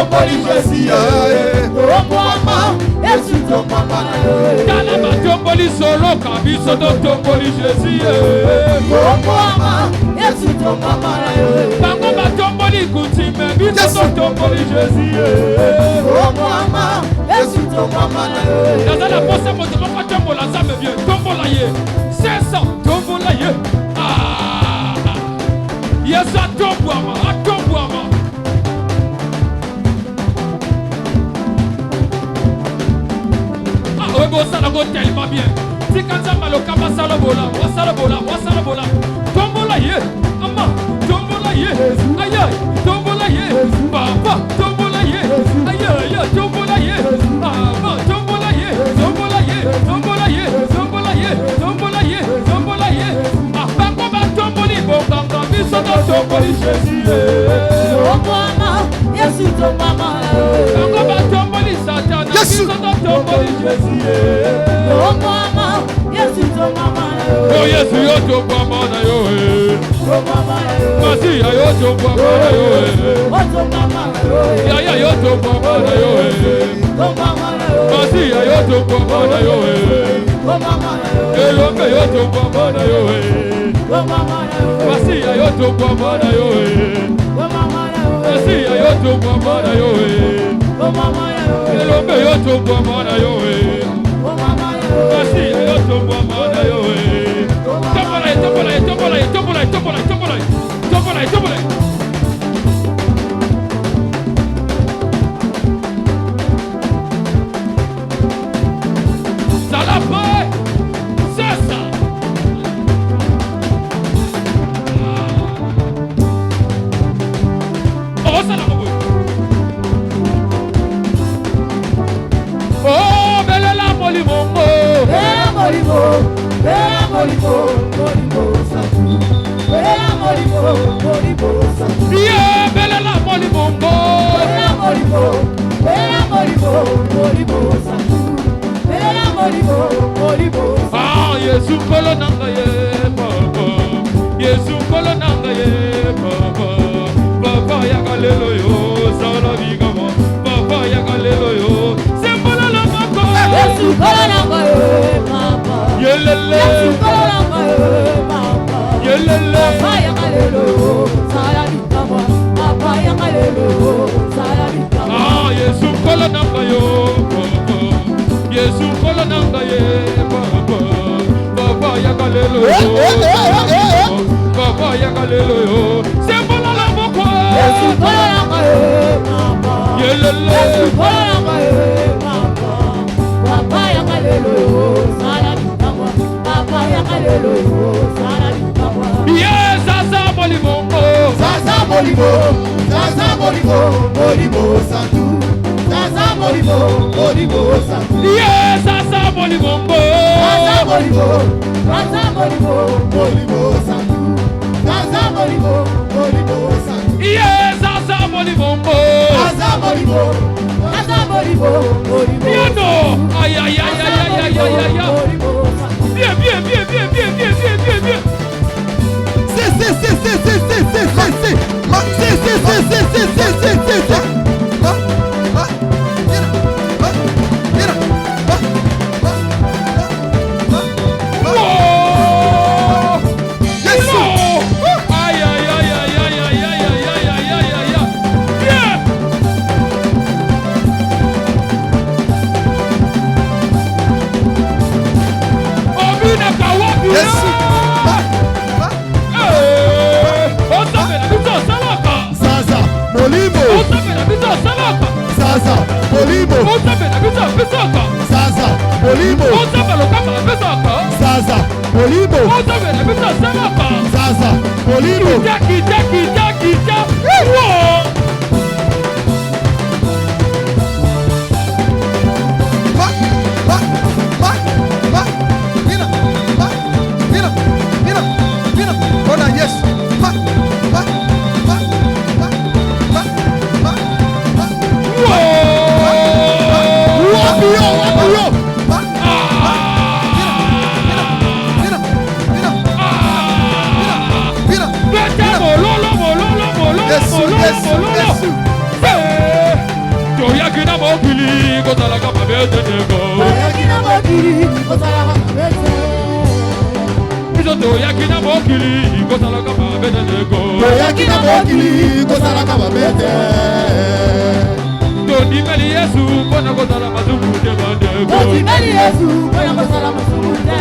tomboli Jésus tombama Yesu tombama Tala ba tomboli solo kabiso tomboli Jésus tombama Yesu tombama Bango ba tomboli kutime biso tomboli Jésus tombama Yesu tombama Dans la poste mo tomba tombola ça me vient tombola ye c'est ça tombola ye ah Yesu atombwama ça la go tellement bien. Si quand ça maloka basalo bola, wasalo bola. Tombola ye, ama, tombola ye, aïe aïe, tombola ye, papa, tombola ye, aïe aïe, tombola ye, ama, tombola ye, apako ba tomboli bokanga biso to tomboli Jésus. Tombola, Yesu tombama. Bango ba tomboli Satan, biso to tomboli Jésus. Tombama, Yesu tombama. Oh Yesu yo tombama na yo Masi ya yo tombama na yo tombama ya yo tombama na yo Masi ya yo tombama na yo Elombe yo tombama na yo Masi ya yo tombama na yo Masi ya yo tombama na yo Elombe yo tombama na yo Masi ya yo tombama na yo Tombola. Ça la fait, c'est ça. Oh, ça la fait. Oh, belle la molimongo. Belle molimongo, ça tout. Bella molibo. Ah, Yesu kolo nanga ye papa. Yesu kolo nanga ye papa. Papa ya galelo yo, sala bigama. Papa ya galelo yo, sembola la mako. Yesu kolo nanga ye papa. Yelele. Yesu kolo nanga ye papa. Yelele. Papa ya galelo yo, sala bigama. Papa ya galelo yo, sala bigama. Ah, Yesu kolo nanga yo papa. Yesu kolo nanga ye papa. Papa ya galelo yo. Papa ya galelo yo. Sembola la moko. Yesu kolo nanga ye papa. Yelele. Yesu kolo nanga ye papa. Papa ya galelo yo. Sala bigama. Papa ya galelo yo. Sala bigama. Yes, Zaza Molimongo. Zaza Molibo, Molibo Santu. Zaza Molibo Santu. Yes, Zaza Molimongo. Zaza Molibo, Molibo Santu. Zaza Molibo Santu. Yes, Zaza Molimongo. Zaza Molibo, Molibo. Aïe, aïe, aïe, aïe, aïe, aïe, aïe. Bien. kozalaka mabe tendeko Toyaki na mokili kozalaka mabe te biso toyaki na mokili kozalaka mabe tendeko Toyaki na mokili kozalaka mabe te tondimeli Yesu mpona kozala masumu te bandeko Tondimeli Yesu mpona kozala masumu te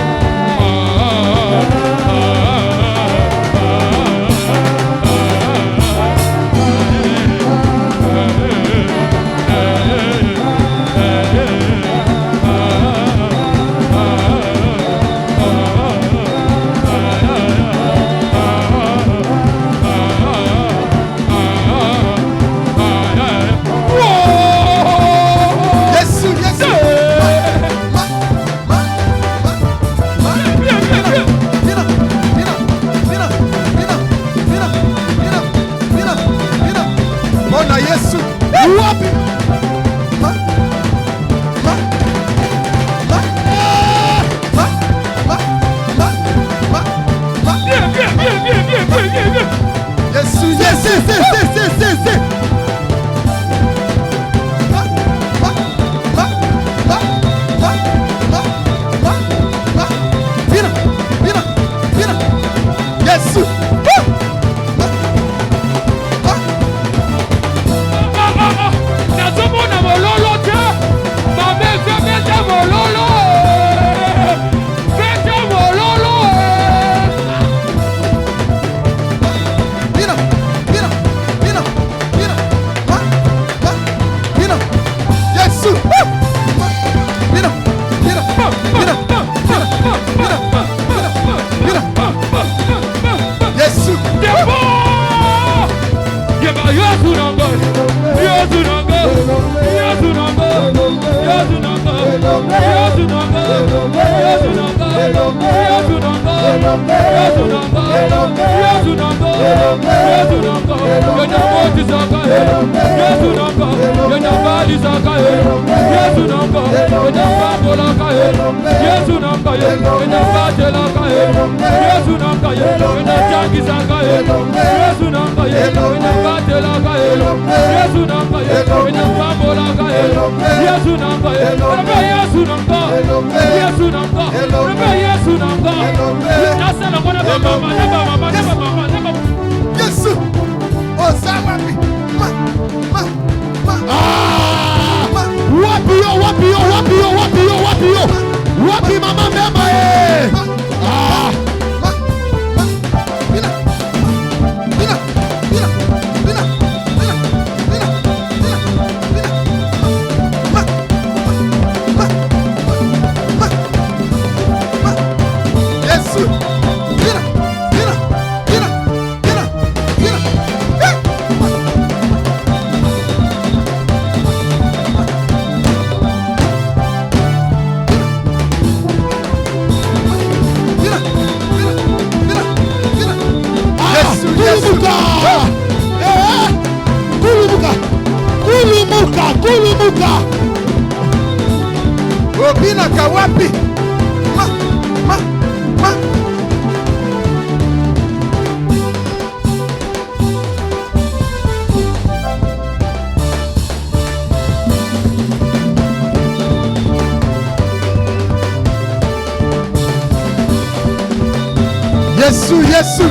Yesu.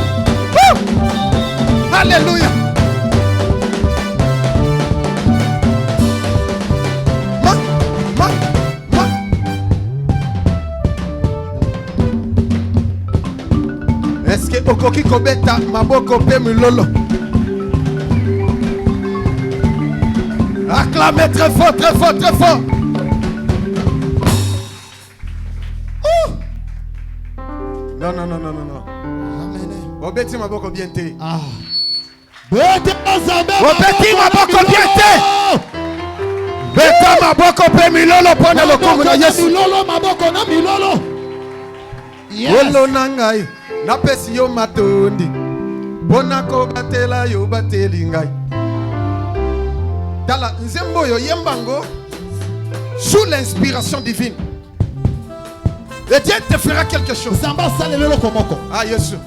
Alléluia. Est-ce que okoki kobeta maboko pe mulolo? Acclamez très fort, très fort, très fort. Non, non, non, non, non, non. Obeti maboko bien te. Ah. Obeti maboko bien te. Beta maboko pe milolo pona lokumu na Yesu. Milolo maboko na milolo. Olo nangai na pesi yo matondi. Pona ko batela yo bateli ngai. Tala nzembo yo yembango sous l'inspiration divine. Et Dieu te fera quelque chose. Ah, Yesu.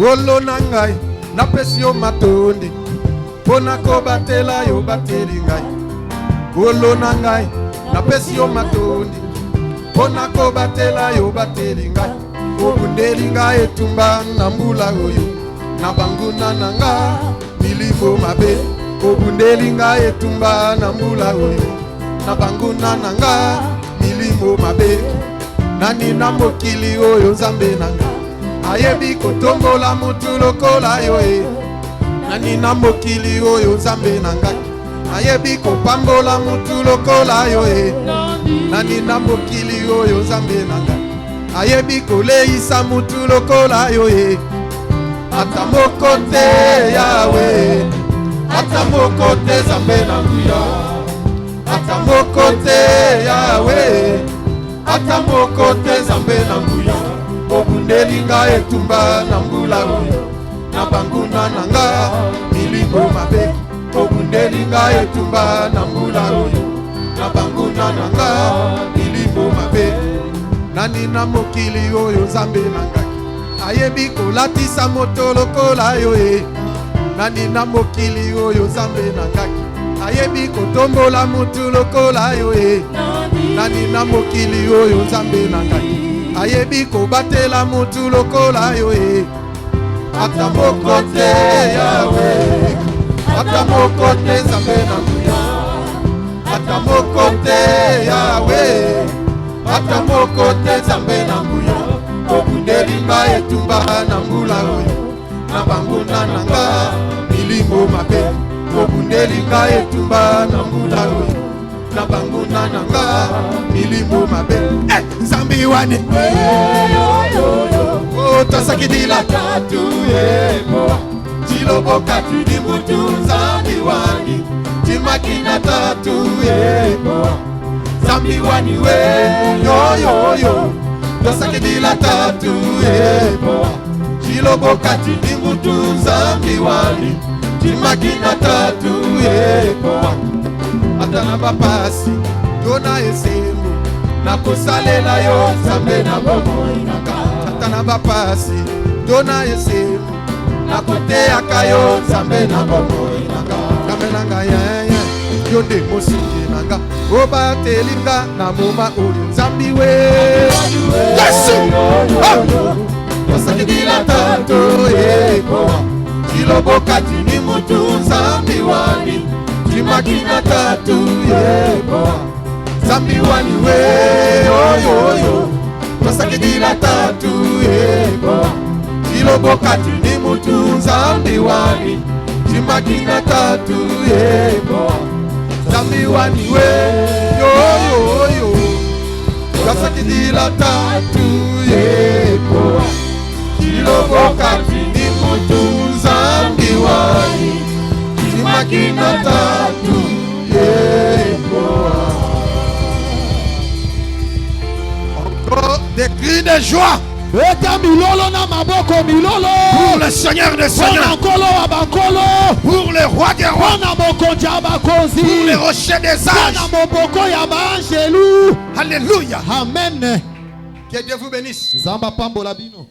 Golo nangai napesi yo matondi pona ko batela yo bateli ngai. Golo nangai napesi yo matondi pona ko batela yo bateli ngai. Obundeli ngai etumba na mbula oyo na banguna nanga milimo mabe. Obundeli ngai etumba na mbula oyo na banguna nanga milimo mabe. Nani na mokili oyo Nzambe nanga ayebi kotombola mutu lokola yo e. Nani na mokili oyo Nzambe nanga ayebi kopambola mutu lokola yo e. Nani na mokili oyo Nzambe nanga ayebi koleisa mutu lokola yo e. Ata moko te Yawe, ata moko te Nzambe na nguya. Ata moko te Yawe, ata moko te Nzambe na nguya. Obundeli ngai etumba na mbula oyo na banguna nanga milimo mabe. Obundeli ngai etumba na mbula oyo na banguna nanga milimo mabe. Nani na mokili oyo Nzambe nanga ayebi kolatisa moto lokola yo e. Nani na mokili oyo Nzambe nanga ayebi kotombola mutu lokola yo e. Nani na mokili oyo Nzambe nanga ayebi kobatela mutu lokola yo e. Ata moko te Yawe, ata moko te Nzambe na nguya. Ata moko te Yawe, ata moko te Nzambe na nguya. Obundeli ngai etumba na mbula oyo na banguna nanga milimo mabe. Obundeli ngai etumba na mbula oyo na banguna nanga milimo mabe. Nzambi wani tosakidila tatu yebo tiloboka tidi mutu. Nzambi wani timakina tatu yebo Nzambi wani we yo yo yo tosakidila tatu yebo tiloboka tidi mutu. Nzambi wani timakina tatu yebo atana bapasi tona esengo na kosalela yo Nzambe na bomoi nanga. Atana bapasi tona esengo na koteaka yo Nzambe na bomoi nanga. Kamelanga yaya yo nde mosingi nanga obatelinga na moma oyo Nzambi we Yesu tosakidila tatu yebo tiloboka tini mutu. Nzambi wani timakina tatu yebo Nzambi wani we oyo tosakidila tatu yebo tiloboka tini mutu. Nzambi wani timakina tatu yebo Nzambi wani we yo tosakidila tatu yebo tiloboka tini mutu. Nzambi wani timakina tatu yebo. Encore des cris de joie Eta milolo na maboko milolo. pour le Seigneur des Seigneurs, Nkolo wa bankolo. pour le roi des rois, Wana mokonzi ya bakonzi. pour les rochers des âges. Wana moboko ya baangelu. Alléluia. Amen. Que Dieu vous bénisse. Nzamba pambola bino.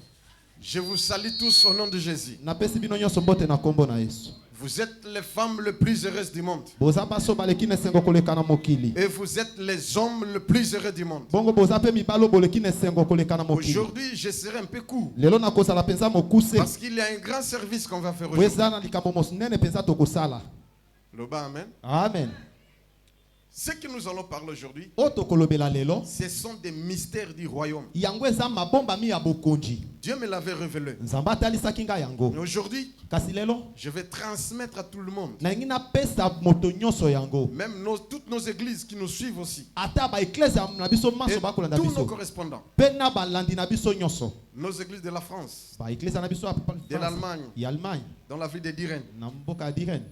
Je vous salue tous au nom de Jésus. Napesi bino nyonso mbote na kombo na Yesu. Vous êtes les femmes les plus heureuses du monde. Boza baso baleki na sengo koleka na mokili. Et vous êtes les hommes les plus heureux du monde. Bongo boza pe mibalo boleki na sengo koleka na mokili. Aujourd'hui, je serai un peu court. Lelo na kosala penza mokuse. Parce qu'il y a un grand service qu'on va faire aujourd'hui. Weza na likambo mosnene penza tokosala. Loba, amen. Amen. Ce que nous allons parler aujourd'hui, Oto kolobela lelo. ce sont des mystères du royaume. Yango eza mabomba mi ya bokonji. Dieu me l'avait révélé. Nzamba talisaki nga yango. Mais aujourd'hui, Kasi lelo je vais transmettre à tout le monde. na ngi na pesa moto nyonso yango. Même toutes nos églises qui nous suivent aussi. Ata ba eklezia na biso Et maso bakolanda tous nos biso. correspondants. Pe na balandi na biso nyonso. Nos églises de la France, Ba eklezia na biso ya de l'Allemagne, ya Allemagne dans la ville de Diren, na mboka ya Diren.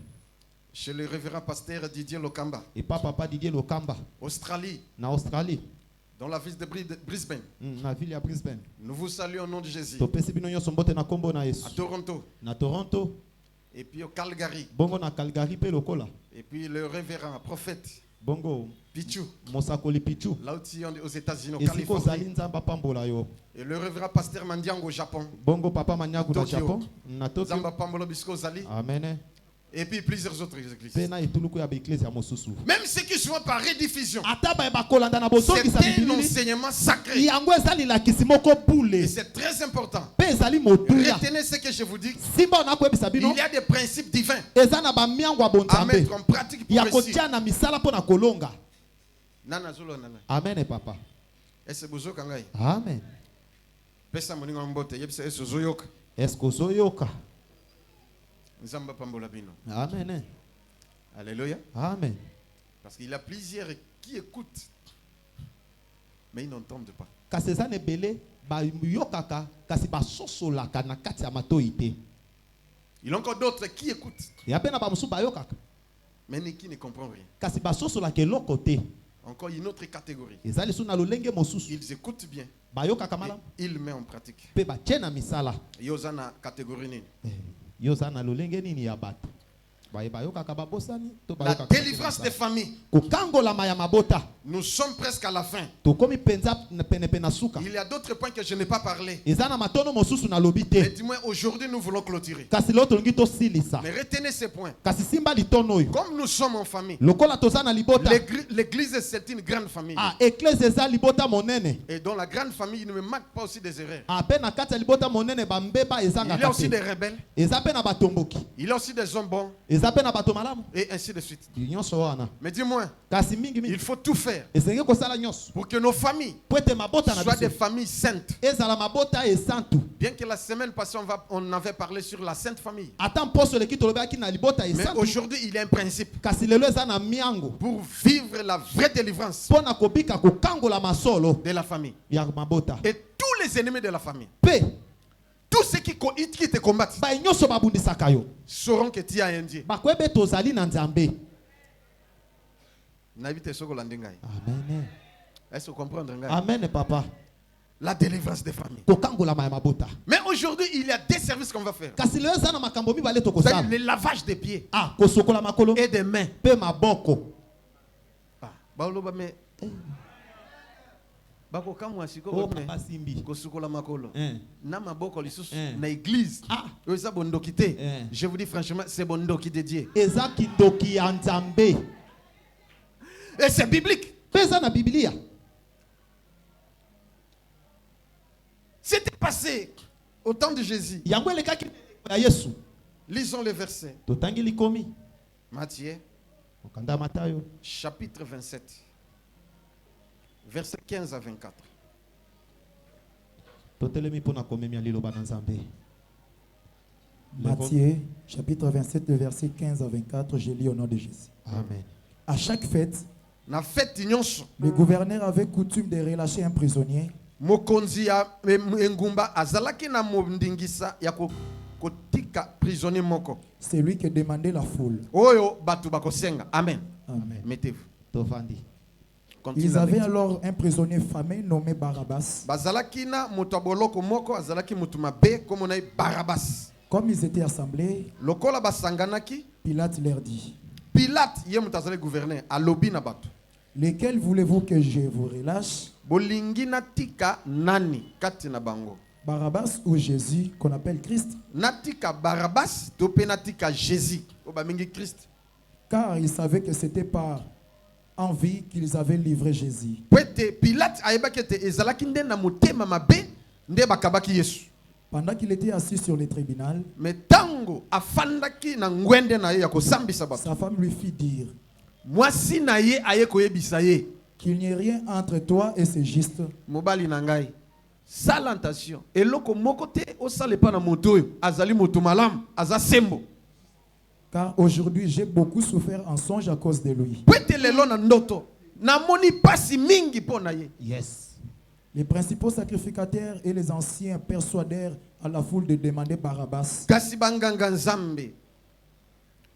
chez le révérend pasteur Didier Lokamba, Et papa Didier Lokamba Australie, na Australie. dans la ville de Brisbane. Na ville ya Brisbane. Nous vous saluons au nom de Jésus. Topesi bino nyonso mbote na kombo na À Yesu. Toronto, Na Toronto, et puis au Calgary, bongo na Calgary pe lokola. et puis le révérend prophète Bongo Pichu. Mosakoli Pichu. Là aussi aux États-Unis, au Esiko Californie. zali nzamba pambola yo. Et le révérend pasteur Mandiango au Japon. Bongo papa Manyaku na Tokyo. Japon. Na Tokyo. Zamba Pambolo Bisco Zali. Amen. Et puis plusieurs autres églises. Pena etuluku ya beklesi ya mosusu. Même ceux qui sont par rediffusion. Ataba e bakolanda na bosongi sa C'est un bibilili. enseignement sacré. Yango ezali la kisimoko Et bule. c'est très important. Pe ezali motuya. Retenez ce que je vous dis. Simba na kwebisa bino. Il y a des principes divins Eza na ba miango à bonzambe. mettre en pratique pour Ya réussir. kotia na misala pona kolonga. Nana Zolo Nana. Amen papa. Est-ce que vous avez Amen. Pesa moninga mbote. Yebisa est-ce zoyoka. Est-ce que zoyoka? Nzamba Pambola Bino. Amen. Alléluia. Amen. Parce qu'il y a plusieurs qui écoutent, mais ils n'entendent pas. Kasi eza nebele ba yokaka kasi ba sosolaka na kati ya matoi te. Il y a encore d'autres qui écoutent, Ya pe na ba musu ba yokaka mais qui ne comprennent rien. kasi ba sosolaka eloko te. Encore une autre catégorie. Ezali su na lolenge mosusu. Ils écoutent bien, Ba yokaka malamu et ils mettent en pratique. pe ba tena misala. Yozana catégorie nini. Yo za na lolenge nini ya bato. Ba yokaka ba bosani to ba La yokaka. délivrance des familles. Kokangola maya mabota. Nous sommes presque à la fin. To komi penza na pene pena suka. Il y a d'autres points que je n'ai pas parlé. Eza na matono mosusu na lobi Mais te. dis-moi, aujourd'hui nous voulons clôturer. Kasi loto ngi to silisa. Mais retenez ces points. Kasi simba litono oyo. Comme nous sommes en famille, Lokola toza na libota. l'église c'est une grande famille. Ah, église eza libota monene. Et dans la grande famille, il ne me manque pas aussi des erreurs. Ah, pe na kati ya libota monene ba mbeba ezanga Il y a aussi kate. des rebelles. Eza pe na batomboki. Il y a aussi des hommes bons. Eza pe na bato malamu. Et ainsi de suite. Nyonso wana. Mais dis-moi, Kasi mingi il mingi. faut tout faire Esenge kosala nyonso. pour que nos familles Po ete mabota na soient des biso. familles saintes. Ezala mabota esantu. Bien que la semaine passée, on avait parlé sur la sainte famille. Ata mposo leki tolobaki na libota Mais esantu. aujourd'hui, il y a un principe. Kasi lelo eza na miango. Pour vivre la vraie délivrance Pona kobika kokangola masolo de la famille. ya mabota. Et tous les ennemis de la famille, Pe tous ceux qui te combattent, ba nyonso babundisaka yo. sauront que tu as un Dieu. Bakwebe tozali na Nzambe. Est-ce Amen. que vous comprenez? Amen papa. La délivrance des familles. Kokangola maya mabota. Mais aujourd'hui, il y a des services qu'on va faire. Kasi lelo eza na makambo mibale C'est tokosala. le lavage des pieds Ah, kosokola makolo et des mains. pe maboko. Ah, baoloba me bakokamwa siko Oh, me papa simbi. kosukola makolo na maboko lisusu Eh. na église. Ah. Oyo eza bondoki te. Eh. Je vous dis franchement, c'est bondoki de Dieu. Eza kindoki ya Nzambe. Et c'est biblique. Pe eza na Biblia. C'était passé au temps de Jésus. Yango elekaki ya Yesu. Lisons le verset. Totangi likomi. Matthieu, Okanda Matayo. chapitre 27. Verset 15 à 24. Totelemi pona komemia liloba na Nzambe. Matthieu, chapitre 27, le verset 15 à 24, je lis au nom de Jésus. Amen. À chaque fête, Na fête nyonso, le gouverneur avait coutume de relâcher un prisonnier mokonzi ya engumba azalaki na mondingisa ya kotika prisonnier moko. celui que demandait la foule. Oyo batu bakosenga. Amen. Amen. Mettez-vous. Tovandi. Continue Ils la avaient lecture. alors un prisonnier famé nommé Barabbas. Bazalaki na moto ya boloko moko azalaki moto mabe kombo na ye Barabas. Comme ils étaient assemblés, Lokola basanganaki, Pilate leur dit, Pilate ye moto azali gouverneur alobi na bato. lesquels voulez-vous que je vous relâche, Bolingi natika nani kati na bango? Barabbas ou Jésus, qu'on appelle Christ? Natika Barabas to pe natika Jésus. O ba mingi Christ. Car ils savaient que c'était par envie qu'ils avaient livré Jésus. Pwete Pilate ayebaki ete ezalaki nde na motema mabe nde bakabaki Yesu. Pendant qu'il était assis sur le tribunal, Mais tango afandaki na ngwende na ye ya kosambisa bato. sa femme lui fit dire Mwasi na ye aye koyebisa ye. qu'il n'y ait rien entre toi et ce juste, Mobali na ngai. Salantation. Eloko moko te osale pa na moto oyo. Azali moto malam, aza sembo. car aujourd'hui j'ai beaucoup souffert en songe à cause de lui. Pwete lelo na ndoto. Na moni pasi mingi po na ye. Yes. Les principaux sacrificateurs et les anciens persuadèrent à la foule de demander Barabbas. Kasi banganga nzambe.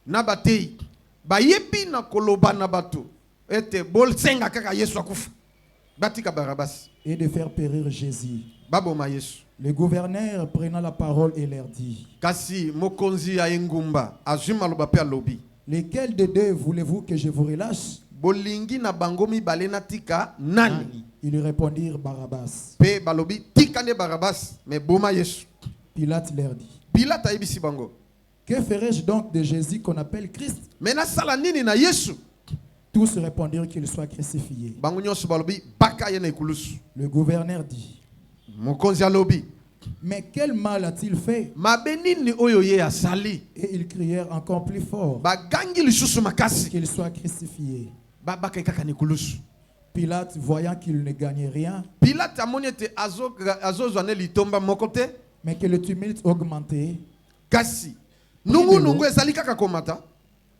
Na batei. Bayebi na koloba na bato. Ete bol senga kaka Yesu akufa. Batika Barabas. Et de faire périr Jésus. Baboma Yesu. Le gouverneur prenant la parole et leur dit, Kasi mokonzi ya engumba. Azuma loba pe alobi. lesquels des deux voulez-vous que je vous relâche? bolingi na bangomi balena tika nani? Ils lui répondirent Barabbas. Pe balobi tika ne Barabbas, mais boma Yesu. Pilate leur dit, Pilate a ibisi bango. que ferais-je donc de Jésus qu'on appelle Christ? Mais na sala nini na Yesu? Tous répondirent qu'il soit crucifié. Bango nyonso balobi baka ye na ikulusu. Le gouverneur dit, Mokonzi alobi. mais quel mal a-t-il fait? Mabe nini oyo ye asali? Et ils crièrent encore plus fort Bagangi lisusu makasi. qu'il soit crucifié. Baka kaka na ikulusu. Pilate, voyant qu'il ne gagnait rien, Pilate amoni ete azozwa ne litomba moko te, mais que le tumulte augmentait, kasi nungu ezali kaka komata,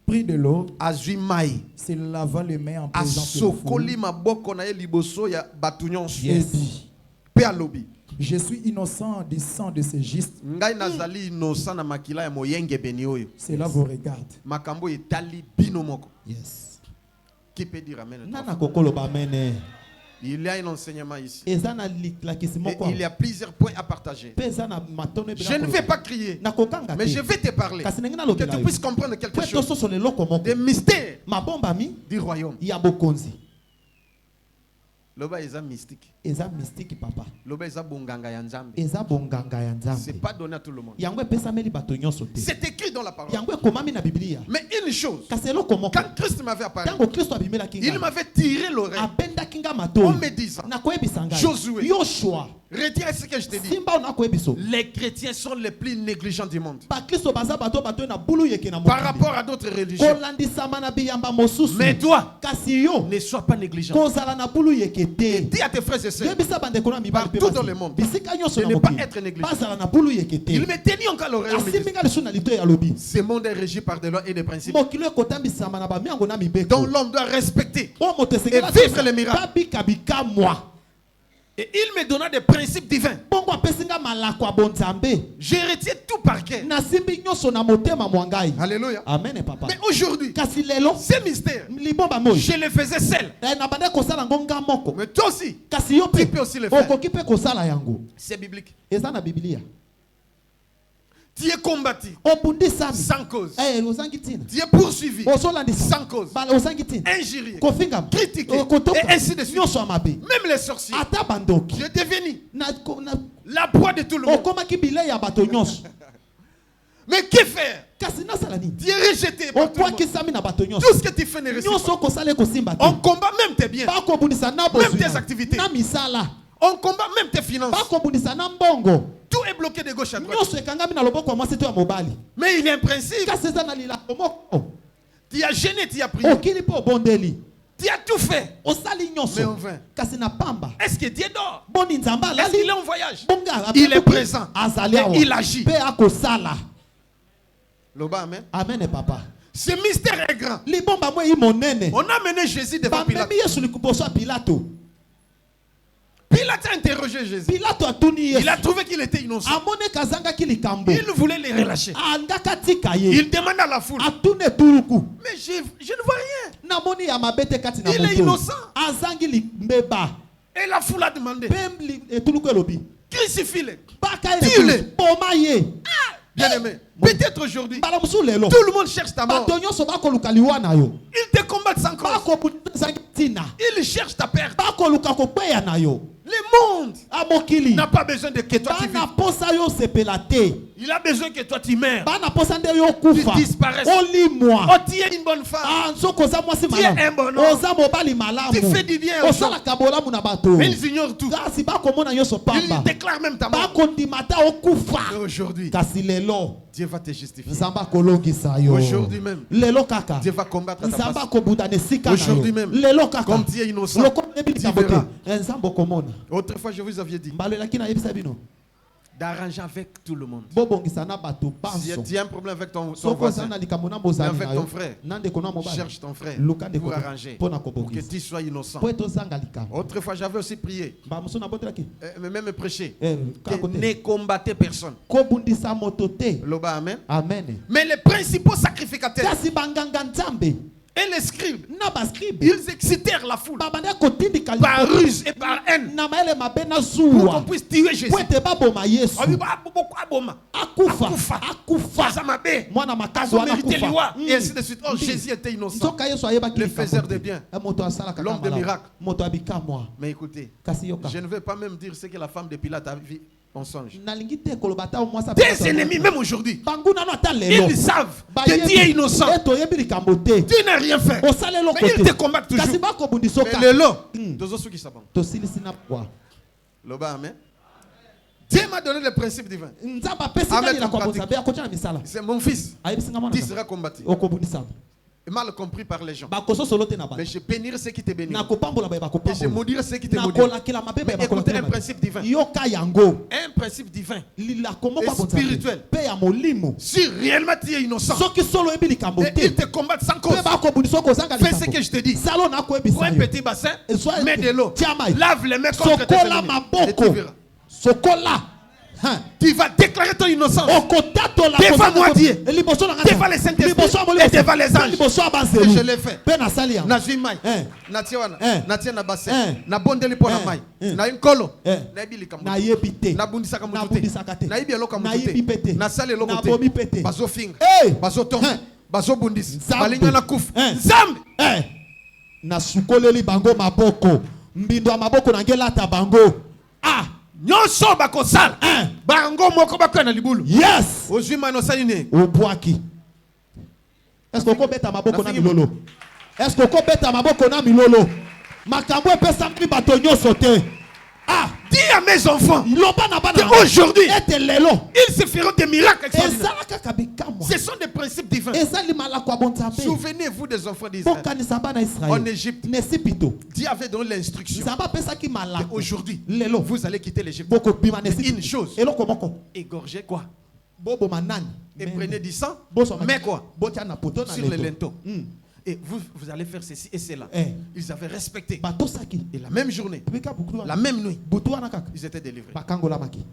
prit de l'eau, azwi mai, se lava les mains en présence de la asokoli foule, maboko na ye liboso ya batu nyonso. et dit, Pe alobi, je suis innocent du sang de ces justes, ngai nazali innocent na makila ya moyenge beni oyo. cela vous regarde. Makambo etali bino moko. Yes. Qui peut dire amen? Nana kokolo ba mene. Il y a un enseignement ici. Ezana la Et il y a plusieurs points à partager. Je ne vais pas crier, mais je vais te parler. Que tu puisses comprendre quelque chose. Des mystères du royaume. Loba eza mystique. Eza mystique papa. Loba eza bonganga ya nzambe. Eza bonganga ya nzambe. C'est pas donné à tout le monde. Yango pesameli bato nyonso te. C'est écrit dans la parole. Yango komami na Biblia. Mais une chose, Kaselo komoko. quand Christ m'avait apparu, Tango Kristo abimela kinga. il m'avait tiré l'oreille Abenda kinga mato. en me disant, Na koyebisa ngai. Josué. Yoshua. retiens ce que je te dis. Simba na koyebiso. Les chrétiens sont les plus négligents du monde. Ba Kristo baza bato bato na bulu yeke na Par rapport à d'autres religions. Kolandisa mana biyamba mosusu. Mais toi, kasi yo ne sois pas négligent. kozala na bulu yeke te. Dis à tes frères et sœurs, Partout dans le monde, de ne pas être négligent. Il me tenait encore l'oreille. Ce monde est régi par des lois et des principes dont l'homme doit respecter et vivre les miracles. Et il me donna des principes divins. Je retiens tout par cœur. Alléluia. Amen, papa. Mais aujourd'hui, ces mystères, je les faisais seul. Mais toi aussi, tu peux aussi le faire. C'est biblique. Tu es combattu sans cause. Tu es poursuivi sans cause. Injurié, critiqué, et ainsi de suite. Même les sorciers. Tu es devenu la proie de tout le monde. Mais que faire? Tu es rejeté par tout le monde. Tout ce que tu fais ne réussit pas. On combat même tes biens, même tes activités. On combat même tes finances. Tout est bloqué de gauche à droite. Mais il y a un principe. Tu as gêné, tu as prié. Tu as tout fait. Mais en vain. Est-ce que Dieu dort? Est-ce qu'il est en voyage? Il est présent. Et il agit. Loba, amen. Amen, papa. Ce mystère est grand. On a mené Jésus devant Pilate. Pilate a interrogé Jésus. Il a trouvé qu'il était innocent. Il voulait les relâcher. Il demande à la foule. Mais je ne vois rien. Il est innocent. Et la foule a demandé. Crucifie-le. Tue-le. Bien aimé. Peut-être aujourd'hui, tout le monde cherche ta mort. Ils te combattent sans cause. Ils cherchent ta perte. Le monde n'a pas besoin de que toi tu vives. Il a besoin que toi tu meurs. Tu disparaisses. Oh, tu es une bonne femme. Tu es un bon homme. Tu fais du bien aux gens. Mais ils ignorent tout. Ils déclarent même ta mort. Et aujourd'hui, Dieu va te justifier. Aujourd'hui même, Dieu va combattre ta face. Aujourd'hui même, comme tu es innocent, tu verras. Autrefois, je vous avais dit d'arranger avec tout le monde. Si tu as un problème avec ton voisin, avec ton frère, cherche ton frère pour arranger, pour que tu sois innocent. Autrefois, j'avais aussi prié, mais même prêché, que ne combattez personne. Loba, amen. Amen. Mais les principaux sacrificateurs, Et les scribes, na bascribe ils excitèrent la foule babanda kotindika par ruse et par haine na maele mabe na pour zuwa qu'on puisse tuer Jésus. po ete baboma yesu On dit, bah, pourquoi aboma? akufa Baza mabe. mwana makazi Bazo wana mérité liwa. akufa Et ainsi de suite. Oh, Jésus était innocent. nzoka yesu ayebaki Le likambo faiseur te. de bien. moto asalaka L'homme de malamu. miracle. moto abikamwa Mais écoutez, kasi yoka je ne vais pas même dire ce que la femme de Pilate a vu en songe. nalingi te koloba ta mwasa Tes ennemis, même aujourd'hui, bangu nano ata lelo ils savent que tu es innocent. toyebi likambo te Tu n'as rien fait. osala eloko Mais ils te te combattent kasi toujours. bakobundisa Mais oka le lot, tozo suki sabon. tosilisi na kwa Loba, amen. Dieu m'a donné le principe divin. nzambe apesi Amen, ngai na kwa pratique. bozabe akotia na misala C'est mon fils. ayebisinga mwana Tu seras combattu. okobundisa Et mal compris par les gens. bakososolo te na Mais bato je bénirai ceux qui te bénissent. nakopambola baye Et je bakopambola maudirai ceux qui te maudiront. nakolakela mabe baye Mais écoutez un bakolakela principe divin. yoka yango Un principe divin. lilako moko Et ya bonzambe spirituel. mpe ya molimo Si réellement tu es innocent, soki solo oyebi likambo et ils te te combattent sans cause, mpe bakobundisa okozanga fais ce que je te dis. salo nakoyebisa Prends un yo petit bassin, Sois- mets de l'eau, Tiens, maï. lave les mains contre tes sokola ennemis. Et tu maboko verras. sokola Hein. Tu vas déclarer ton innocence okotatola devant moi, Dieu, liboso na devant les Saint-Esprit et devant les anges. liboso ya Et banzelu je l'ai fait. mpe nasali yango Nazwi mai, Hein. natie wana, Hein. natie na bassin, Hein. nabondeli mpo na Hein. mai, Hein. na nkolo, Hein. nayebi likambo. nayebi te Nabundisaka motu te. nabundisaka te Nayebi eloko ya motu nayebi mpe te te. Nasali eloko nabomi mpe te. te Bazofinga, Hey! bazotonga, Hein. bazobundisa, Nzambe. balinga na kufa. Hein. Nzambe. Eh, nasukoleli bango maboko mbindo ya maboko na ngai elata bango ah Nyonso bakosala. Hein. Bango moko bakoya na libulu. yes Ozwi mai nosali nini? obwaki est-ce que okobeta maboko na Nafingi- milolo est-ce que okobeta maboko na milolo makambo epesamaki bato nyonso te ah Dis à mes enfants loba na bana na ngai, qu'aujourd'hui, ete lelo ils se feront des miracles extraordinaires. ezala kaka bikamwa Ce sont des principes divins. ezali malako ya bonzambe Souvenez-vous des enfants d'Israël. bokanisa bana En israele Égypte, nesipito Dieu avait donné l'instruction. nzambe apesaki malako Aujourd'hui, lelo vous allez quitter l'Égypte. bokobima Une nesipito chose. eloko moko Égorgez quoi? boboma nani Et prenez du sang. bosoma Mais quoi? botia na poto na Sur les leto linteaux. Et vous allez faire ceci et cela. Eh. Ils avaient respecté. batosaki Et la même journée, bika buku la même nuit, butu wana kaka ils étaient délivrés. bakangolamaki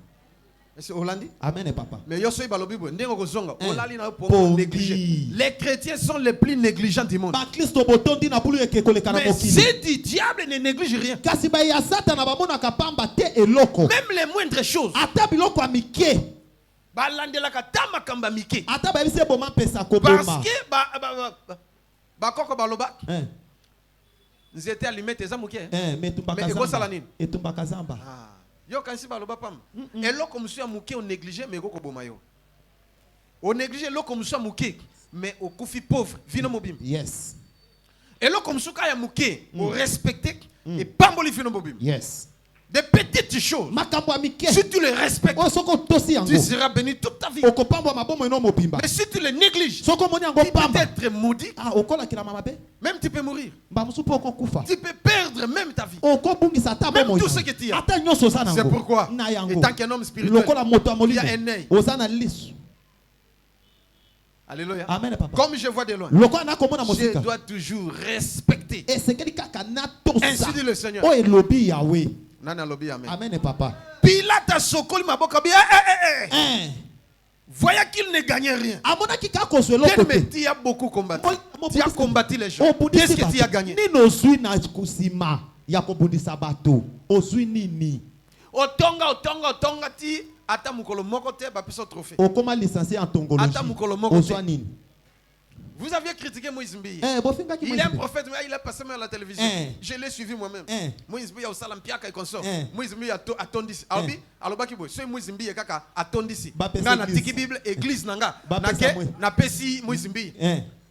C'est Hollandi? amen papa Mais yo soy balobibo, ndenge kozonga, Eh. olali na po Pongi. négligé. Les chrétiens sont les plus négligents du monde. bakristo botondi na bulu eke koleka na Mais mokili c'est du diable ne néglige rien. kasi baya satana bamonaka pamba te eloko Même les moindres choses. ata biloko ya mike Balandelaka ta makambo ya mike. ata bayebisi eboma mpesa Parce koboma que bakoko baloba Eh, nzete allumette eza moke. metumbaka Mais ekosala zamba nini? etumbaka zamba Ah. Yo kanisi baloba pam. Eloko mosusu ya moke o négligé mais ekokoboma yo. O négligé eloko mosusu ya moke mais okufi pauvre vino mobimba. yes Eloko mosusu ka ya moke o respecté et pamboli vino mobimba. yes Des petites choses. makambo ya mike Si tu les respectes, oyo soki otosi yango tu seras béni toute ta vie. okopambwa mabomo eno mobimba Mais si tu les négliges, soki omoni yango tu peux pamba être maudit, ah okolakilama mabe même tu peux mourir. bamosusu mpe okokufa Tu peux perdre même ta vie. okobungisa ata Même bomoi tout ce que tu as. ata nyonso oza C'est nango pourquoi, na yango étant qu'un homme spirituel, lokola moto ya il y a un molimo œil. oza na lisu Alléluia. amen papa Comme je vois de loin, lokola nakomona je mosika dois toujours respecter. esekeli kaka natosa Ainsi dit le Seigneur. oyo elobi yawe Nana lobi amen. amen papa Pilate a sokoli maboko bi. Voyant qu'il ne gagnait rien. amonaki kaka kozwa eloko Bien, mais te tu as beaucoup combattu. Mo- Tu as combattu les gens. obundisi Qu'est-ce que tu as bato. gagné? nini ozwi na kusima ya kobundisa bato ozwi nini Otonga ti ata mukolo moko te ba piso trophée. okoma licencié en tongologie Ata mukolo moko ozwa te. nini Vous aviez critiqué Moïse Mbiye. bofingaki Il est un Moïse. prophète, mais il est passé même à la télévision. Je l'ai suivi moi-même. Moïse Mbiye au salam piaka et consort. Moïse Mbiye atondisi. Albi, alobaki boy. So Moïse Mbiye kaka atondisi. Bapesa Nga na église. tiki Bible église nanga. Bapesa Na mwe. ke na pesi Moïse Mbiye.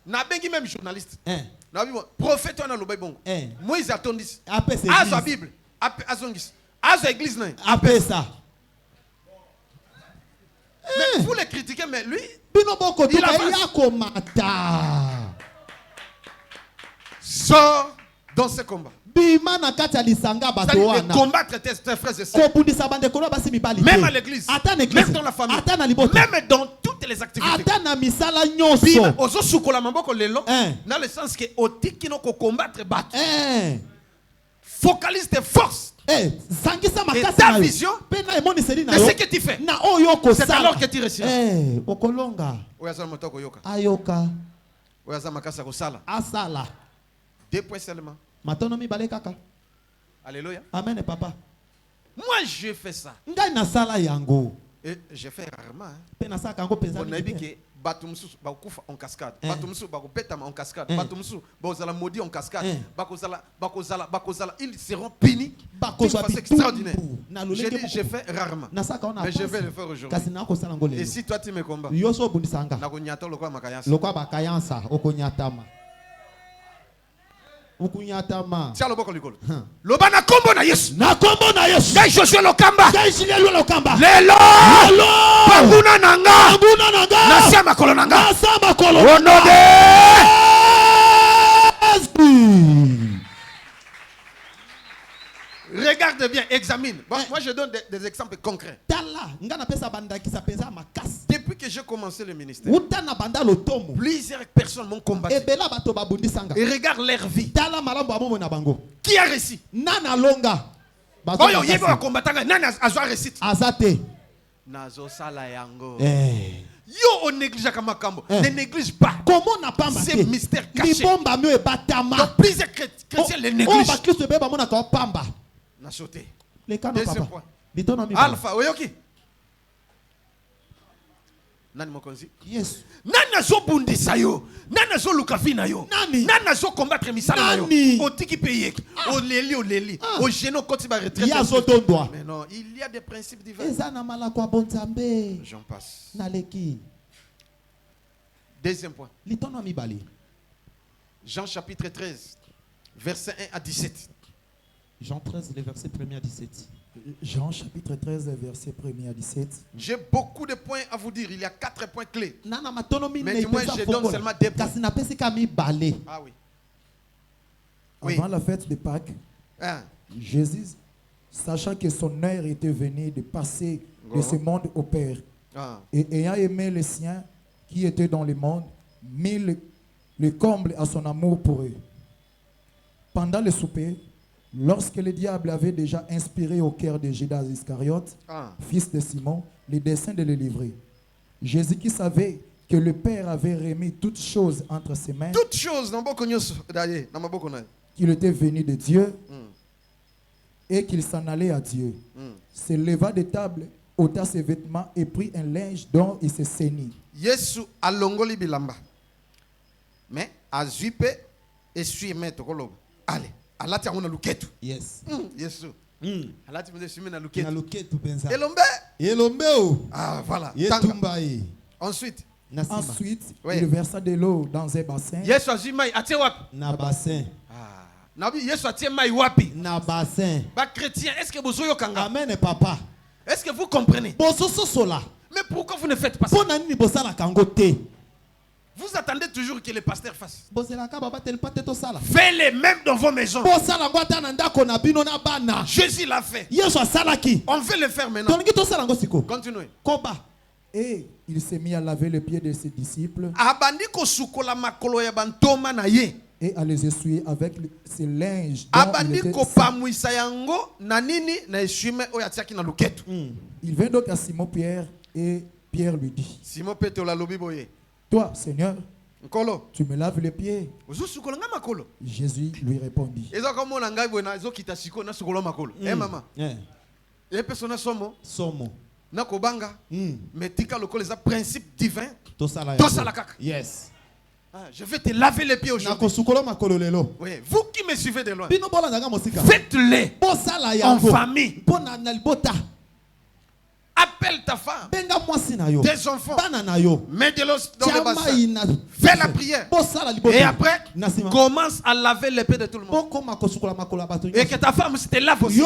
Na bengi même journaliste. Na bi prophète wana lobai bongo. Moïse atondisi. apesa Azo église. Bible. Azongis. Azo église na. apesa Mais vous le critiquez mais lui bino bokotuka Il avance. ya komata sort dans ce combat. bima na kati ya lisanga bato C'est-à-dire de wana combattre tes frères et sœurs. kobundisa bandeko na basi mibali Même te. à l'église. ata na Même église dans la famille. ata na libota Même dans toutes les activités. ata na misala Bima, nyonso ozo sukola maboko lelo. Hein. Dans le sens que otiki no ko combattre battre. Focalise tes forces. zangisa makasi ta na yo vision, mpe na emoniseli na Mais yo ce que tu fais, na oyo c'est okosala alors que tu réussiras. okolonga Oya sana motoko yoka. ayoka Oyaza makasa ko sala. asala 2 points seulement. matono mibale kaka. Alléluia. Amen papa. Moi je fais ça. Ngai nasala yango. Et je fais rarement. Hein. Pe nasaka yango penza. On a dit que batumsu bakufa en cascade. Batumsu bakupetama en cascade. Batumsu bazala maudit en cascade. Bakozala ils seront punis. D'une façon extraordinaire. Je dis je fais rarement. Mais je vais le faire aujourd'hui. Et si toi tu me combats. Yoso bundisanga. Nakonyata lokwa makayansa. Lokwa bakayansa okonyatama. Ukunyatama. Tia loboko likolo. Loba na kombo na Yesu. Na kombo na Yesu. Ngai Joshua Lokamba. Ngai Joshua Lokamba. Lelo. Panguna nanga. Panguna nanga. Nasia makolo nanga. Nasia makolo. Au nom de Regarde bien, examine. Bon, moi je donne des exemples concrets. Depuis que j'ai commencé le ministère, plusieurs personnes m'ont combattu. Et regarde leur vie. Qui a réussi? Yo on néglige Kamakambo. Ne néglige pas. Comment n'a pas c'est mystère caché. Donc plusieurs chrétiens les négligent. Na sauté. Deuxième point. Alpha, oyoki. Nani mokonzi? Yes. Nani zo bundisa yo? Nani zo lukafina yo? Nani zo combattre misala yo? Otiki paye. Oleli. O geno koti ba retraite. Mais non, il y a des principes divins. J'en passe. Deuxième point. Jean chapitre 13, verset 1 à 17. Jean 13, les versets 1 à 17. Jean chapitre 13, verset 1 à 17. J'ai beaucoup de points à vous dire. Il y a 4 points clés. Mais du moins, je donne seulement 2 points. Ah oui. Avant la fête de Pâques, Jésus, sachant que son heure était venue de passer de ce monde au Père, et ayant aimé les siens qui étaient dans le monde, mit le comble à son amour pour eux. Pendant le souper, lorsque le diable avait déjà inspiré au cœur de Judas Iscariote, fils de Simon, le dessein de le livrer, Jésus qui savait que le Père avait remis toutes choses entre ses mains, toutes choses, qu'il était venu de Dieu et qu'il s'en allait à Dieu, se leva de table, ôta ses vêtements et prit un linge dont il se ceignit. Yesu alongoli bilamba. Mais azupe et suit mettre koloba. Allez. Alati angona luketu. Yes. Yesu. Alati mende sumi na luketu. Na luketu penza. Elombe. Ah voilà. Yetumbai. Ensuite, il versa de l'eau dans un bassin. Yesu azimai atie wapi? Na bassin. Nabi Yesu atie mai wapi? Na bassin. Ba chrétien, est-ce que vous kanga? Amen papa. Est-ce que vous comprenez? Bososo sola. Mais pourquoi vous ne faites pas ça? Vous attendez toujours que le pasteur fasse. Faites-les même dans vos maisons. Jésus l'a fait. On veut le faire maintenant. Continuez. Et il s'est mis à laver les pieds de ses disciples et à les essuyer avec ses linges. Il vint donc à Simon Pierre et Pierre lui dit: toi, Seigneur, tu me laves les pieds. Jésus lui répondit: Yes. Je vais te laver les pieds aujourd'hui. Oui. Vous qui me suivez de loin, faites-les en famille. Appelle ta femme, tes enfants, mets de l'eau dans le bassin, fais la prière. Et après, commence à laver les pieds de tout le monde. Et que ta femme se te lave aussi.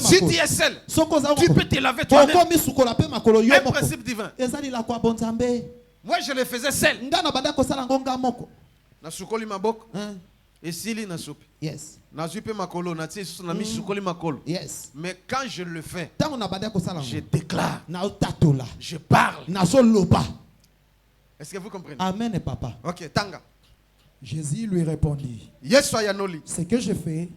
Si tu es seul, tu peux te laver toi-même. Un principe divin. Moi, je le faisais seul. Yes. Yes. Mais quand je le fais, je déclare, je parle. Est-ce que vous comprenez? Amen papa. Ok, tanga. Jésus lui répondit: ce que je fais,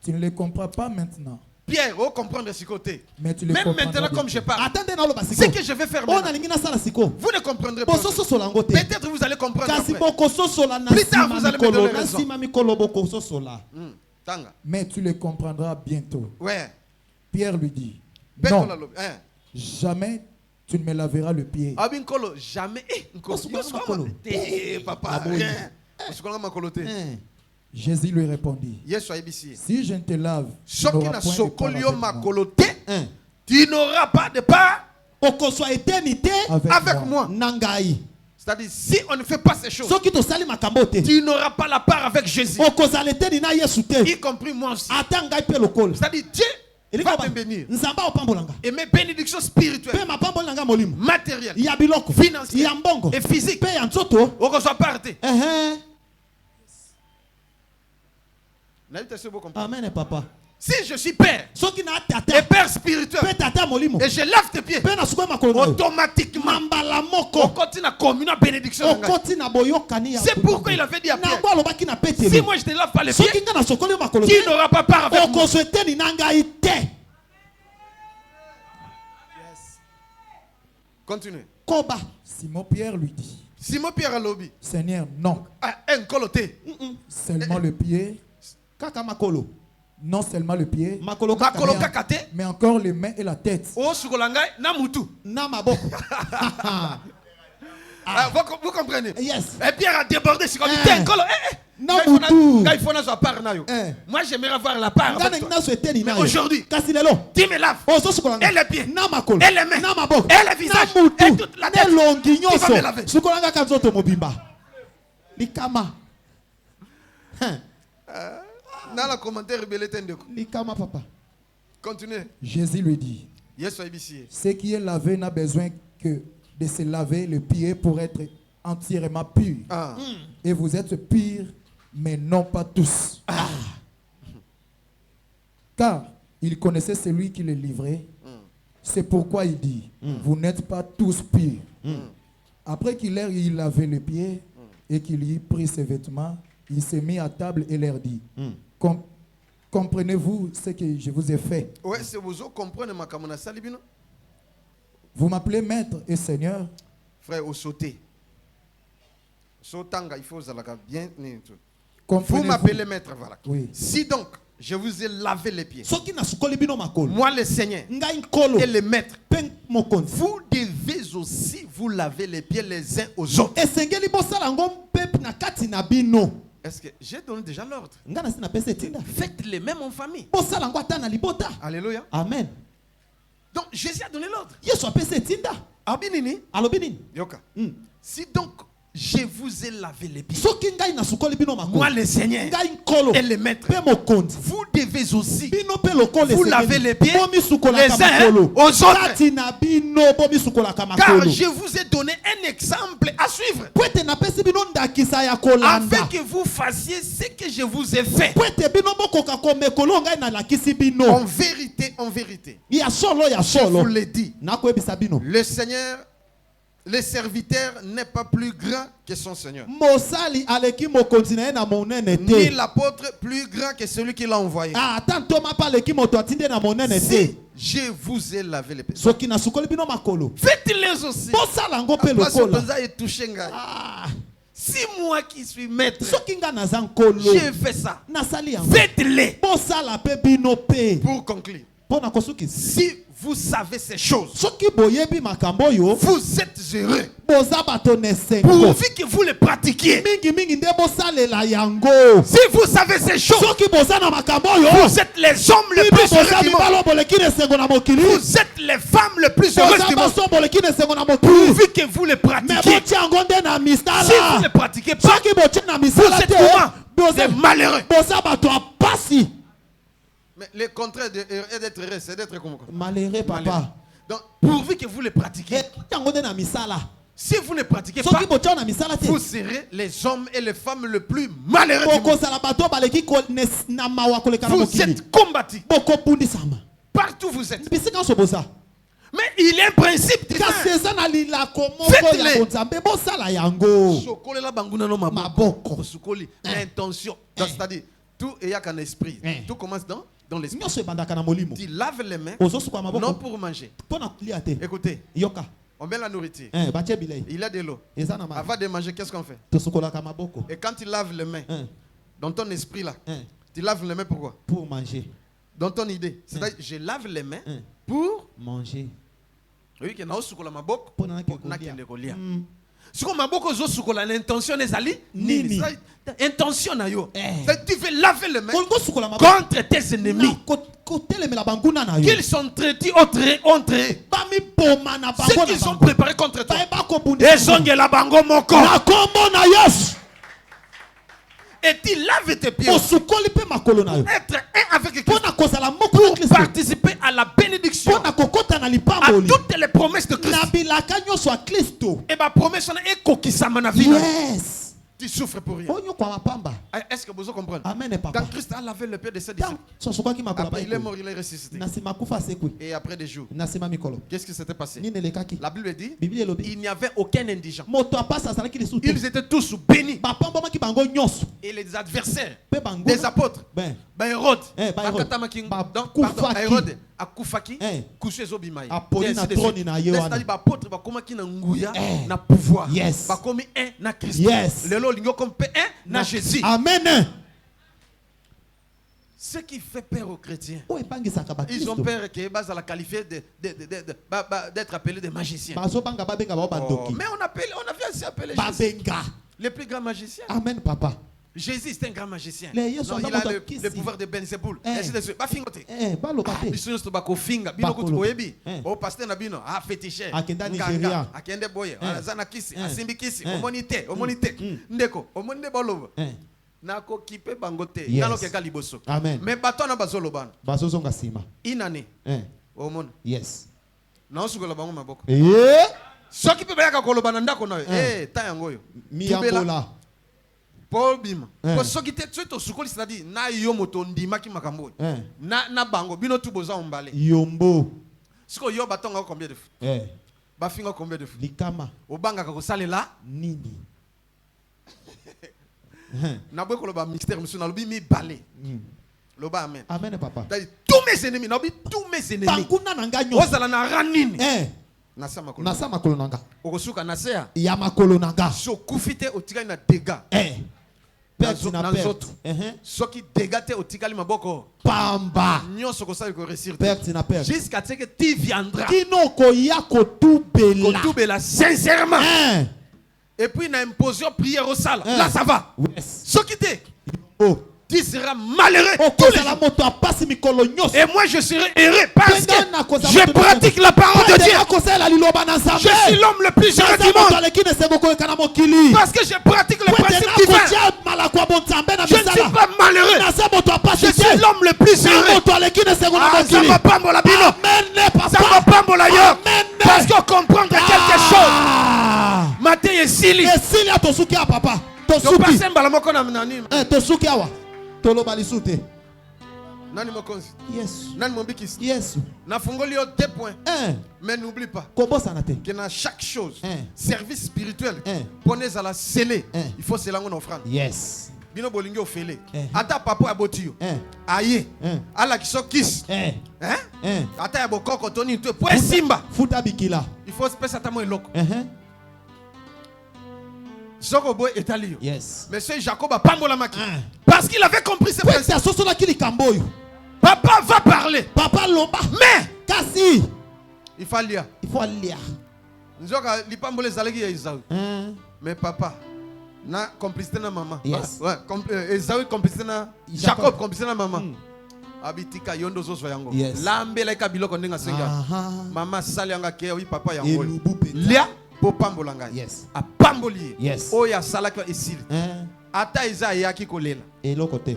tu ne le comprends pas maintenant. Pierre, oh, comprendre ce côté. Mais tu le même maintenant, comme je parle, ce que je vais faire maintenant, vous ne comprendrez pas. Peut-être vous allez comprendre. Plus tard, vous allez me donner raison. Mais tu le comprendras bientôt. Ouais. Pierre lui dit, non, jamais tu ne me laveras le pied. Jamais. Papa, Jésus lui répondit, si je ne te lave, tu n'auras pas de part avec moi. Nangai. C'est-à-dire, si on ne fait pas ces choses, tu n'auras pas la part avec Jésus. Y compris moi aussi. C'est-à-dire, Dieu va te bénir. Et mes bénédictions spirituelles, matérielles, financières et physiques, on ne soit pas arrêté. Amen, papa. Si je suis père et père spirituel et je lave tes pieds, automatiquement on continue à communier la bénédiction. C'est pourquoi il avait dit à Pierre, si moi je ne te lave pas les pieds, tu n'auras pas part avec moi. Continue. Simon Pierre lui dit, Simon Pierre a lobby. Seigneur, non. Un coloté. Seulement le pied. Non seulement le pied, mais encore les mains et la tête. Vous comprenez? Yes. Et Pierre a débordé sur comme moi j'aimerais avoir la part avec toi. Mais aujourd'hui, tu me laves et les pieds, et les mains, et le visage, et toute la tête. Tu vas me laver. Dans le commentaire, papa. Continuez. Jésus lui dit, ce qui est lavé n'a besoin que de se laver le pied pour être entièrement pur. Et vous êtes purs, mais non pas tous. Car il connaissait celui qui le livrait. C'est pourquoi il dit, vous n'êtes pas tous purs. Après qu'il ait lavé les pieds et qu'il y ait pris ses vêtements, il s'est mis à table et leur dit, comprenez-vous ce que je vous ai fait? Vous m'appelez maître et seigneur. Frère, au sauté. Sautanga, il faut bien. Vous m'appelez maître, voilà. Oui. Si donc je vous ai lavé les pieds, moi le Seigneur et le maître, vous devez aussi vous laver les pieds les uns aux autres. Est-ce que j'ai donné déjà l'ordre? Faites les mêmes en famille. Alléluia. Amen. Donc Jésus a donné l'ordre. Yoka. Si donc je vous ai lavé les pieds, moi le Seigneur et le maître, vous devez aussi vous laver les pieds les uns aux autres. Car je vous ai donné un exemple à suivre, afin que vous fassiez ce que je vous ai fait. En vérité, je vous l'ai dit, le Seigneur, le serviteur n'est pas plus grand que son Seigneur, ni l'apôtre plus grand que celui qui l'a envoyé. Si je vous ai lavé les pieds, faites-les aussi. Si moi qui suis maître, j'ai fait ça, faites-les. Pour conclure, si vous savez ces choses, vous êtes heureux, pourvu que vous les pratiquiez. Si vous savez ces choses, vous êtes les hommes les plus heureux du monde. Vous êtes les femmes les plus heureuses du monde, pourvu que vous les pratiquiez. Si vous ne pratiquez pas, vous êtes comment? Des malheureux. Mais le contraire d'être heureux, c'est d'être comment? Malheureux, papa. Donc, pourvu que vous le pratiquiez. Si vous ne pratiquez pas, vous serez les hommes et les femmes les plus malheureux du monde. Vous êtes combattus. Partout où vous êtes. Mais il y a un principe divin. Faites-les. L'intention. C'est-à-dire, tout est qu'un esprit. Tout commence dans l'esprit. Tu laves les mains, non pour manger. Écoutez, On met la nourriture. Il a de l'eau. Avant de manger, qu'est-ce qu'on fait? Et quand tu laves les mains, dans ton esprit là, tu laves les mains pourquoi? Pour manger. Dans ton idée. C'est-à-dire, je lave les mains pour manger. Oui, que na osukola maboko na kende kolia. Siko maboko zo sukola l'intention ezali nini? Intention na yo. Tu veux laver les mains contre tes ennemis. Qu'ils sont traités entre ceux qu'ils ont préparés contre toi. Et zongela bango moko. Et tu laves tes pieds. Être un avec Christ pour participer à la bénédiction, à toutes les promesses de Christ. Et ma promesse est kokisama. Yes. Tu souffres pour rien. Est-ce que vous comprenez? Amen, papa. Quand Christ a lavé le pied de ses disciples, après il est mort, il est ressuscité. Et après des jours, qu'est-ce qui s'était passé? La Bible dit il n'y avait aucun indigent. Ils étaient tous bénis. Et les adversaires des apôtres, Hérode, Hérode, Akufaki, couché Zobimai. C'est-à-dire apôtre bakomaki na nguya na pouvoir. Bakomi un na Christ. Lelo lingo comme un na Jésus. Amen. Ce qui fait peur aux chrétiens, ils ont peur que bas à la qualifier d'être appelés des magiciens. Mais on avait assez appelé Jésus le plus grand magicien. Amen, papa. Jésus c'est un grand magicien. Non, il a le pouvoir de Belzéboul. Ainsi de suite. Ba fingote. Biso to ba ko finga. Bino ko toyebi. O pasteur na bino a fétiché. Nganga. Akende boye. Azana kisi. Asimbi kisi. Omonite. Ndeko. Omonde bolobo. Nako kipe bangote. Nalo keka liboso. Amen. Mais bato na bazolo bana. Bazozonga sima. Inane. Omon. Yes. Na osukola bango maboko. Soki pe bayaka koloba ndako na yo. Ta yango yo. Miambola. Paul Bima. Ko soki te tso to sukoli c'est-à-dire na yo moto ndima ki makambo. Na bango bino tu boza ombale. Yombo. Siko yo batonga combien de fois? Ba finga combien de fois? Likama. Obanga ka ko salela nini. Na bwe ko loba mystère monsieur na lobi mi balé. Loba amen. Amen papa. Tous mes ennemis, na lobi tous mes ennemis. Banguna nanga nyo. Ozala na ranini. Nasa makolo nanga. Okosuka nasea. Ya makolo nanga. So kufite otikali na dégâts. Perte na perte. Soki dégâts te otikali maboko. Pamba. Nyoso ko sali ko réussir. Perte na perte. Jusqu'à ce que tu viendras. Kino ko ya ko tubela. Ko tubela sincèrement. Et puis na imposition prière au salle. Là ça va. Soki te. Tu seras malheureux. Et moi je serai heureux parce que je pratique la parole de Dieu. Je suis l'homme le plus heureux du monde. Parce que je pratique le principe divin. Je ne suis pas malheureux. Je suis l'homme le plus heureux. Ça va pas mon labino. Ça va pas mon laïo. Parce qu'on comprend quelque chose. Maté et Sili. Tolo balisute. Nani mokonzi? Yes. Nani mombikisi? Yes. Na fungoli yo 2 points. Mais n'oublie pas. Que dans chaque chose, service spirituel, prenez à la scellée. Il faut sceller en offrande. Yes. Bino bolingi ofele. Ata papa aboti yo. Aye. Ala kiso kiss. Ata ya bokoko toni to po simba. Futa bikila. Il faut spécialement ata mo eloko. Zokobo etalio. Yes. Monsieur Jacob a pambola maki. Parce qu'il avait compris ce principe. Papa va parler. Papa loba. Mais kasi. Il faut lire. Il faut lire. Nzoka li pambole zaleki ya Esaü. Mais papa na complicité na maman. Yes. Ouais, Esaü complicité na Jacob complicité na maman. Abitika yondo zo yango. Yes. Lambela ka biloko ndenga senga. Maman sali yanga ke oui papa yango. Lia po pambolanga. Yes. A pamboli. Yes. Oya salaka esili. Ata iza yaki kolela. Eloko te.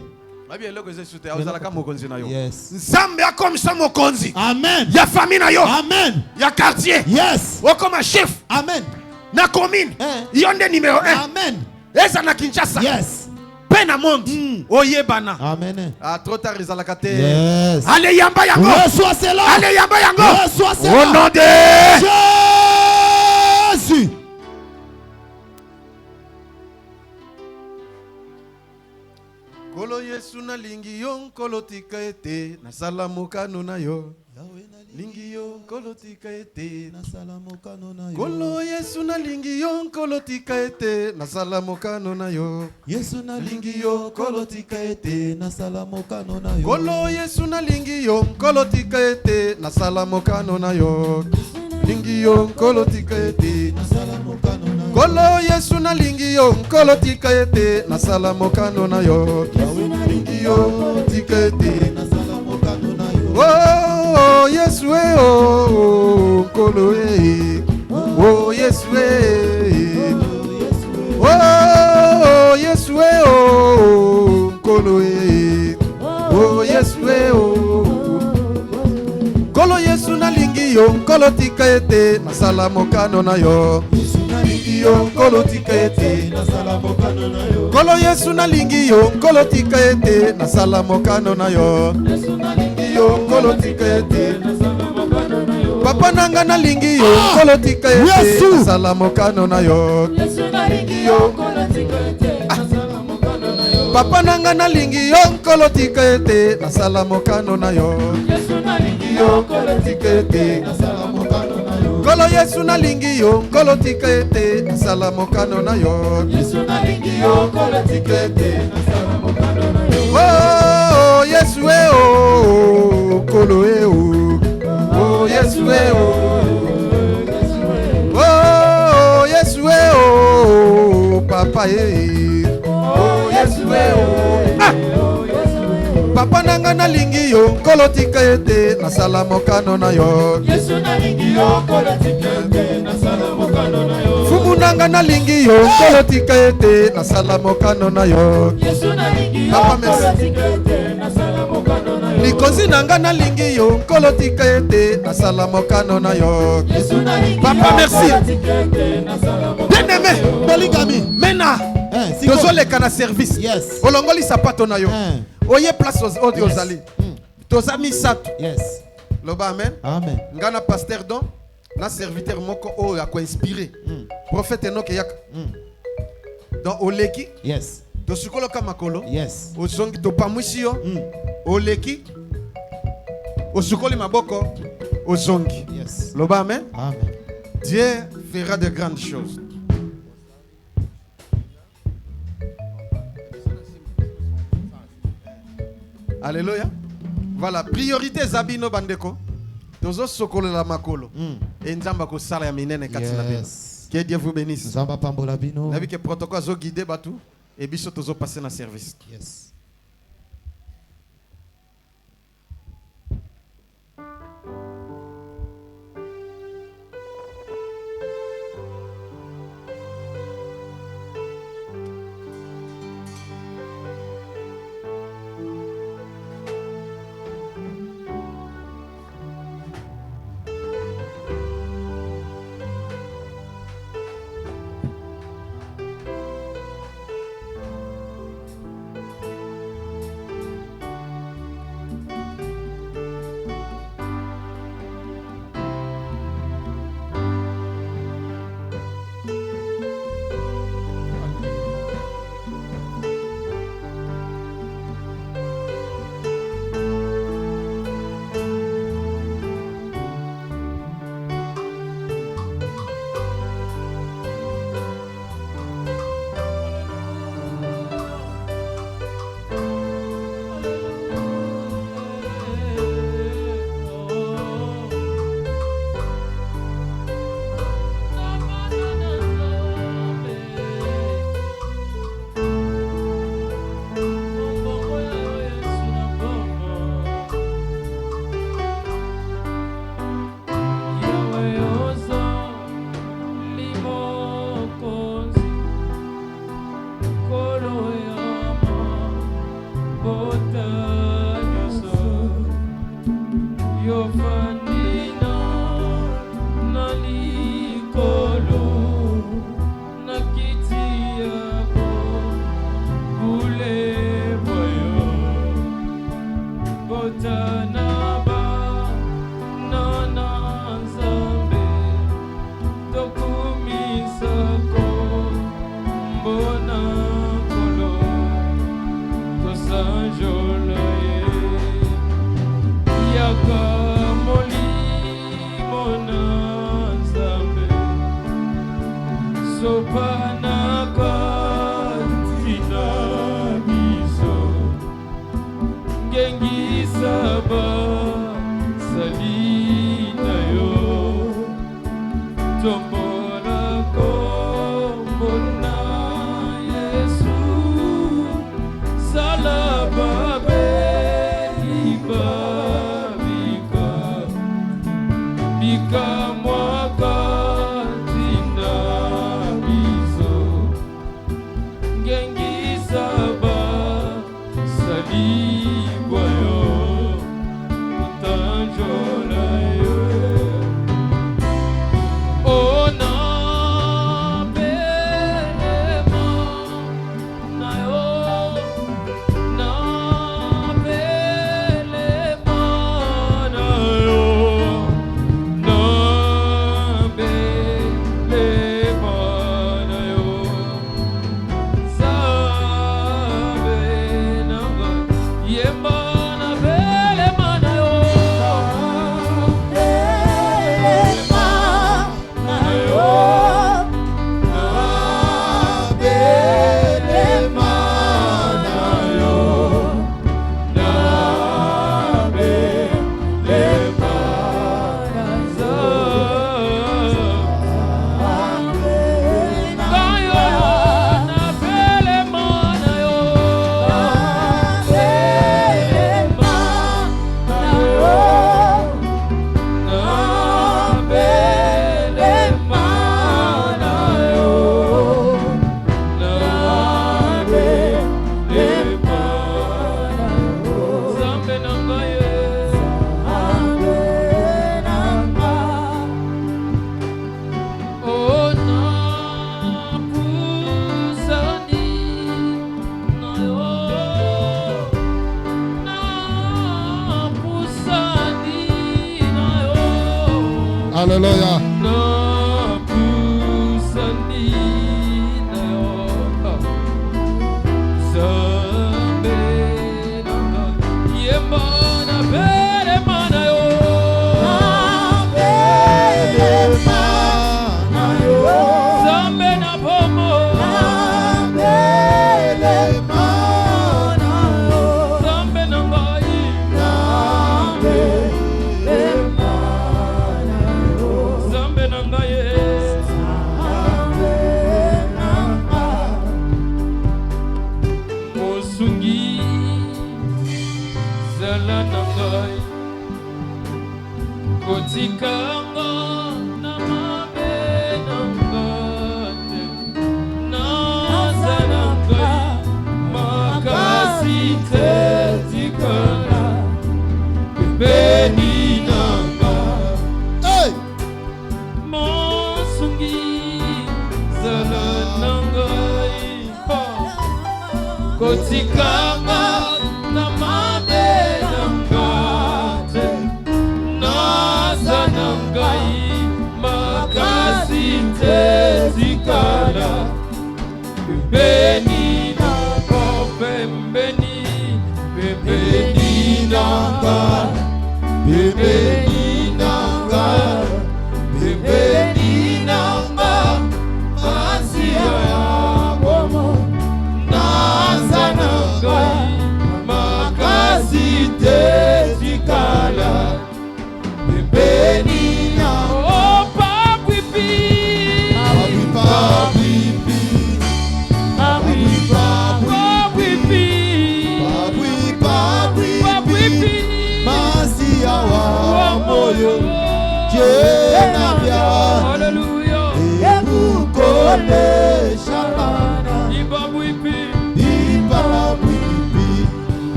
Abi eloko ezesute azalaka mokonzi na yo. Yes. Nzambe akomisa mokonzi. Amen. Ya famille na yo. Amen. Ya quartier. Yes. Okoma chef. Amen. Na commune. Yonde numéro 1. Amen. Eza na Kinshasa. Yes. Pena monde. Oyebana. Amen. Ah trop tard ezalaka te. Yes. Allez yamba yango. Reçois cela. Allez yamba yango. Reçois cela. Au nom de Jésus. Kolo Yesu na lingi yo nkolo tika ete na sala mokano na yo. lingi yo nkolo tika ete nasala mokano na yo. Kolo Yesu na lingi yo nkolo tika ete nasala mokano na yo. Yesu na lingi yo nkolo tika ete nasala mokano na yo. Kolo Yesu na lingi yo nkolo tika ete nasala mokano na yo. Lingi yo nkolo tika ete nasala mokano na yo. Kolo Yesu na lingi yo nkolo tika ete nasala mokano na yo. Lingi yo tika ete nasala mokano na yo. Oh Yesu oh nkolo oh Yesu oh Yesu oh nkolo oh Yesu oh Kolo Yesu na lingi yo nkolo tika ete nasala mokano na yo. Yesu na lingi yo nkolo tika ete nasala mokano na yo. Kolo Yesu na lingi yo nkolo tika ete nasala mokano na yo. Yesu na lingi Yo nkolo tika ete nasala mokano na yo. Papa nanga na lingi yo nkolo tika ete nasala mokano na yo. Yesu na lingi yo nkolo tika ete nasala mokano na yo. Papa nanga na lingi yo nkolo tika ete nasala mokano na yo. Yesu na lingi yo nkolo tika ete nasala mokano na yo. Kolo Yesu na lingi yo nkolo tika ete nasala mokano na yo. Yesu na lingi yo nkolo tika ete nasala mokano na yo. Oh Yesu oh kolo oh Yesu oh Yesu oh papa oh Yesu Papa nanga na lingi yo nkolo tika ete nasala mokano na yo. Yesu na lingi yo nkolo tika ete nasala mokano na yo. Fumu nanga na lingi yo nkolo tika ete nasala mokano na yo. Yesu na lingi yo nkolo tika ete nasala mokano na yo. Likozi nanga na lingi yo nkolo tika ete nasala mokano na yo. Yesu na lingi Papa merci. Bien-aimé, polygamy. Mena tozoleka na service. Yes. Olongoli sapato na yo. Oye place aux ozali. Toza misato. Yes. Loba amen. Amen. Ngana pasteur don na serviteur moko o ya ko inspiré. Prophète Enoch yak. Dans oleki. Yes. To sukolo kamakolo. Yes. Ozongi to pamushi yo. Oleki. Osukoli maboko. Ozongi. Yes. Loba amen. Amen. Dieu fera de grandes choses. Alléluia. Voilà, priorité Zabino Bandeko. Tozo sokolo la makolo. Et nzamba ko sala ya minene katina bino. Que Dieu vous bénisse. Nzamba pambola bino. Nabi que protocole zo guider batu et biso tozo passer na service. Yes. Alléluia. Hallelujah.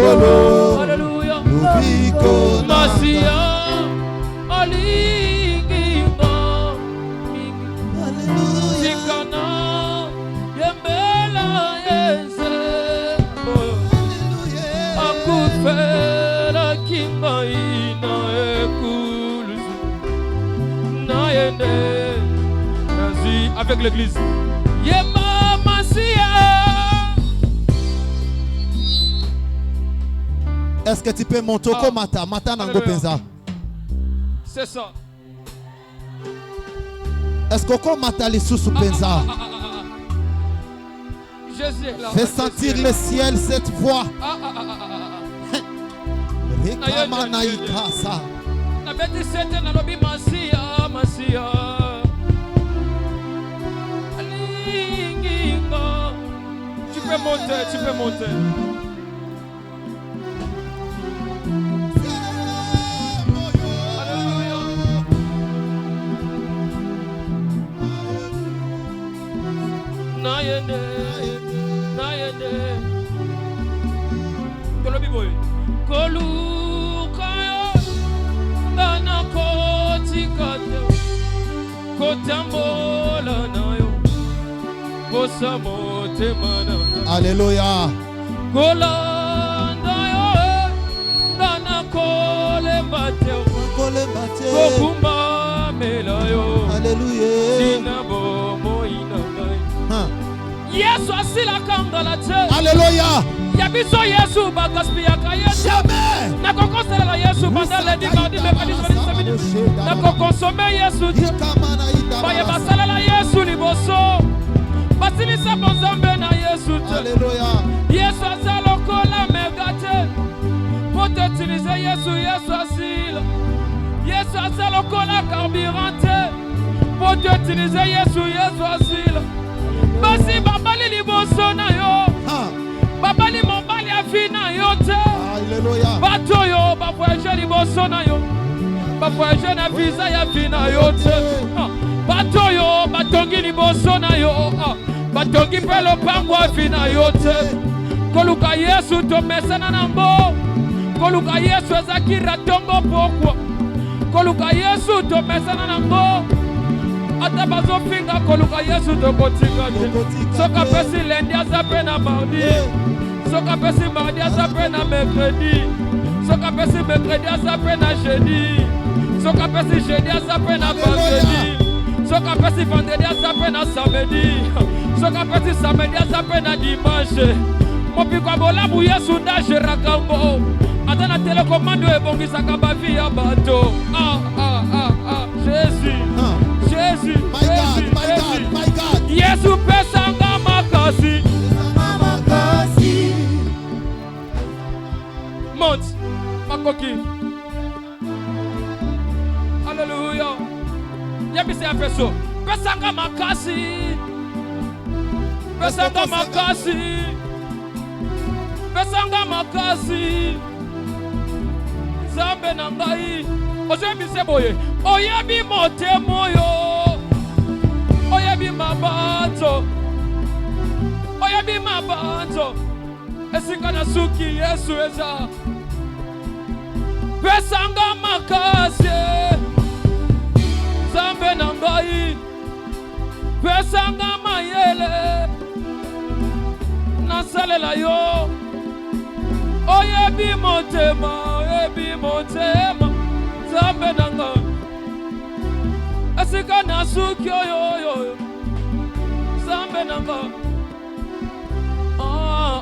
likolo. Alléluia. Lubiko Masia alinginga Sikana yembela yeze Akufela kinga ina ekuluzu Naende Nazi avec l'église Yemba Masia. Est-ce que tu peux monter au mata nango penza? C'est ça. Est-ce que mata les sous penza? Jésus est là. Fais sentir le ciel cette voix. Rekama na ikasa. Na beti sete na lobi Masia Masia. Alinginga. Tu peux monter, tu peux monter. Nayende Tolobi boy Kolukayo Dana kotikate Kotambola nayo Kosa motemana Alléluia. Kolanda yo Dana kolembate Kokumba melayo Alléluia. Sinabo moinangai Yesu asila kangala te. Alléluia. Yabiso Yesu bagaspiyaka Yesu. Jamais. Nakokosela la Yesu pendant les 10 mardi mercredi samedi. Nakokonsome Yesu te. Baye basala la Yesu liboso. Basilisa bonzambe na Yesu te. Alléluia. Yesu azalo kola megate. Pour t'utiliser Yesu asila. Yesu azalo kola carburante. Pour t'utiliser Yesu asila. Basi babali liboso na yo. Babali mobali afina yo te. Alléluia. Bato yo ba voyager liboso na yo. Ba voyager na visa ya fina yo te. Bato yo batongi liboso na yo. Batongi pelo pangwa fina yo te. Koluka Yesu to mesana na mbo. Koluka Yesu ezakira tombo pokwa. Koluka Yesu to mesana na mbo. Ata bazo finga koluka Yesu to kotika te. Soka pesi lendi azape na mardi. Soka pesi mardi azape na mercredi. Soka pesi mercredi azape na jeudi. Soka pesi jeudi azape na vendredi. Soka pesi vendredi azape na samedi. Soka pesi samedi azape na dimanche. Mopikwa bolabu Yesu nda jerakambo. Ata na telecommande ebongisaka bavi ya bato. Jésus. Jésus, My God, my God, my God. Yesu pesanga makasi. Monte, makoki. Alléluia. Yabisi a peso. Pesanga makasi. Pesanga makasi. Pesanga makasi. Zambe nangai. Ojebi seboye. Oyebi mote moyo. Oyebi mabato. Oyebi mabato. Esika na suki Yesu eza. Pesanga makasi. Zambe nangai. Pesanga mayele. Nasalela yo. Oyebi motema. Oyebi motema. Zambe nanga Asika nasuki yo Zambe nanga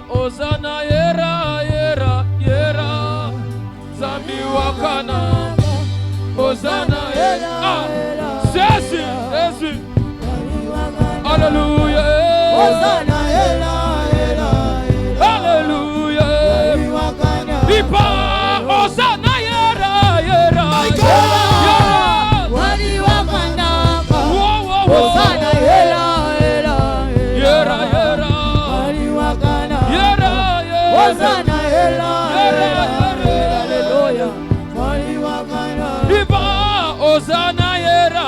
Ozana yera Zambi wakana Ozana yera Jésus Alléluia Ozana yera Alléluia Ipa Ozana My God. Wali wakana Ozana yera Wali wakana Ozana yera Hallelujah Wali wakana Iba Ozana yera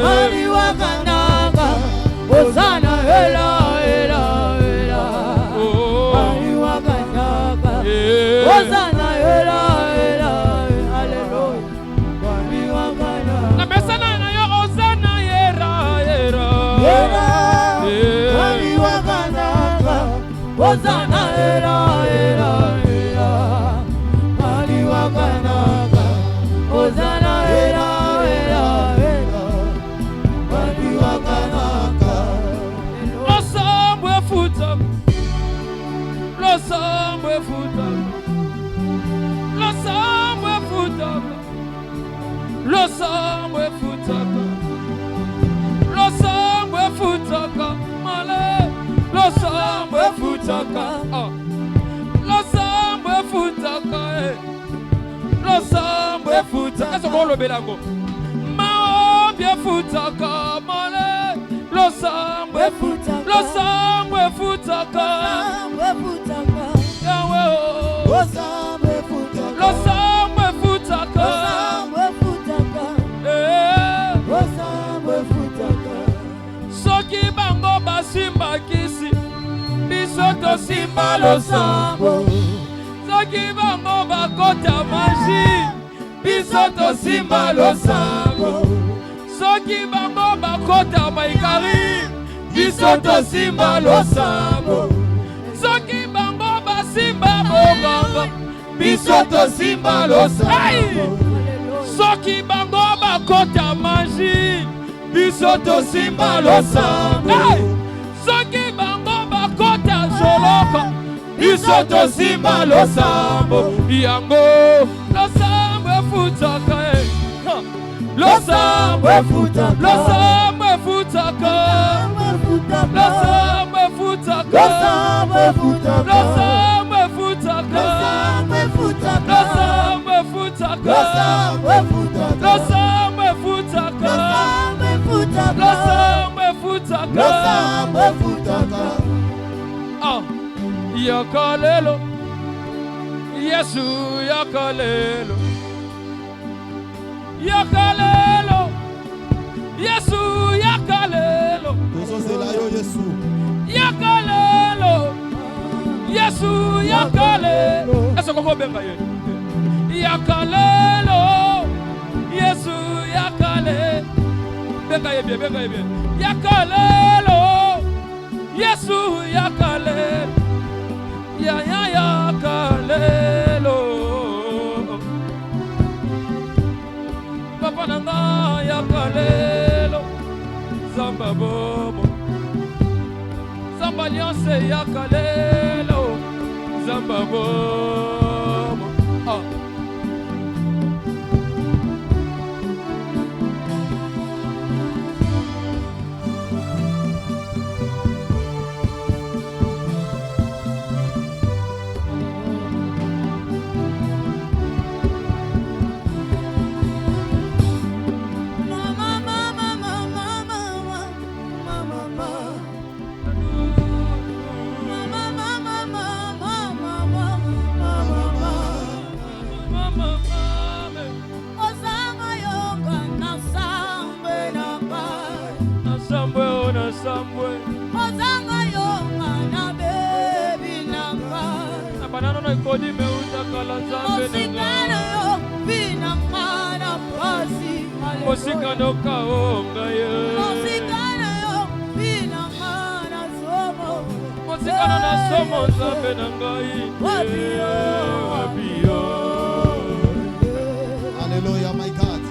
Wali wakana Ozana yera Wali Hosanna, ela, ela, Alléluia. Mwami wakana. Na mesana na yo Hosanna yera yera. Ela, mwami wakana. Hosanna, ela, ela, ela. Mwami wakana. Hosanna, ela, ela, ela. Mwami wakana. L'ensemble futa. L'ensemble futa. L'ensemble futa. L'ensemble futa. L'ensemble futa. Malé. L'ensemble futa. L'ensemble futa. L'ensemble futa. Est-ce qu'on le bélago? Ma bien futa. Malé. L'ensemble futa. L'ensemble futa. Yahweh. L'ensemble futa. L'ensemble futa. L'ensemble futa. Soki bango basimba kisi biso tosimba losambo. Soki bango bakota maji biso tosimba losambo. Soki bango bakota maikari biso tosimba losambo. Soki bango basimba boganga biso tosimba losambo. Soki bango bakota maji biso tosimba losambo. Soki bango bakota soloko biso tosimba losambo. Yango losambo futaka losambo futaka losambo futaka losambo futaka losambo futaka losambo futaka losambo futaka losambo futaka losambo futaka. Ah, yakalelo Yesu yakalelo yakalelo Yesu yakalelo Yesu yakalelo Yesu yakalelo. Est-ce qu'on peut bien gagner? Yakalelo Yesu yakalelo. Bien bien. Yakalelo Yesu yakalelo. Yakalelo. Papa nanga yakalelo. Zamba bobo. Zamba alliance yakalelo. Zamba bobo. Ah. Hallelujah, my God.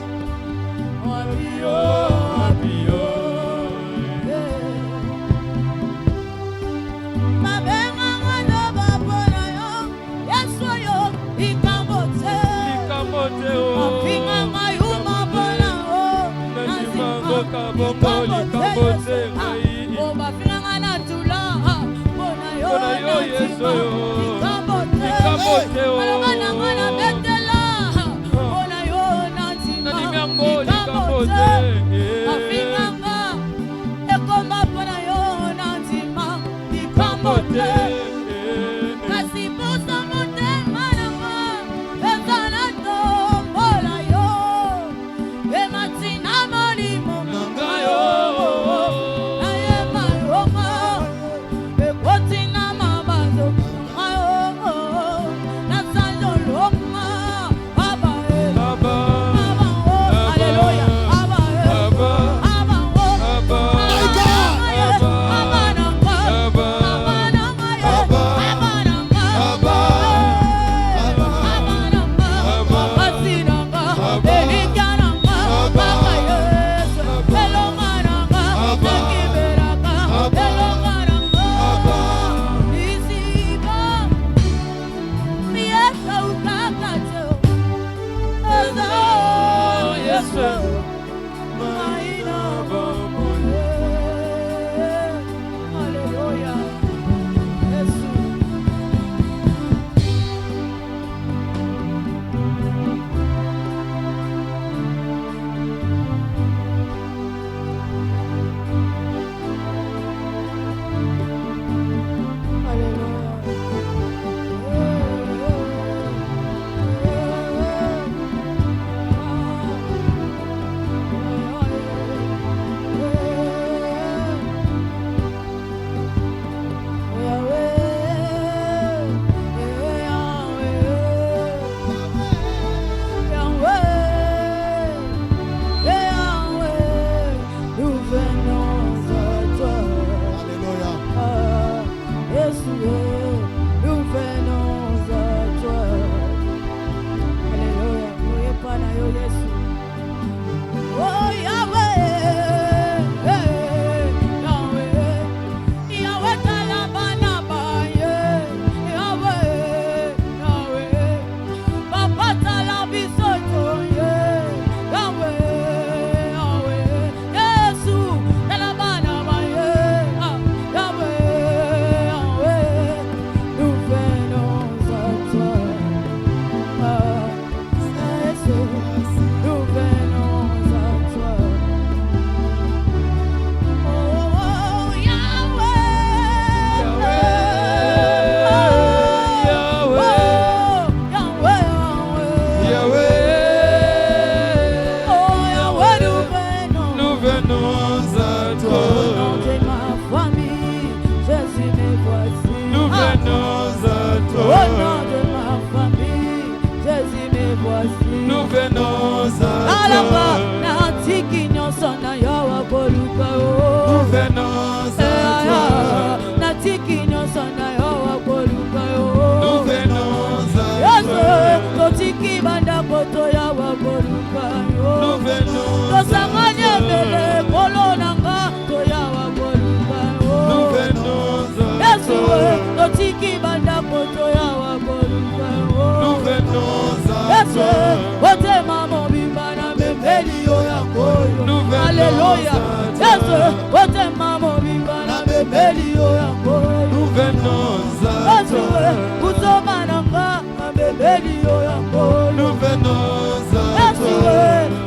venons à toi. Au nom de ma famille, Jésus me voici. Nous venons à Alanga toi. na tiki nyonso na yo wakoluka Nous yo. venons à toi. Na tiki nyonso na yo wakoluka Nous yo. venons à Yesu toi. totiki banda koto ya wakoluka Nous yo. venons Tosangani ebele kolo nanga to ya wakoluka Nous yo. venons à Yesu toi. totiki banda koto ya wakoluka yo. Nous venons à Yesu toi. otema mobimba na membeli yo ya koyo. Nous venons Alléluia. à toi. Yesu otema mobimba na membeli yo ya koyo. Nous venons à Yesu toi. kutoma nanga na membeli yo ya koyo. Nous venons à Yesu toi.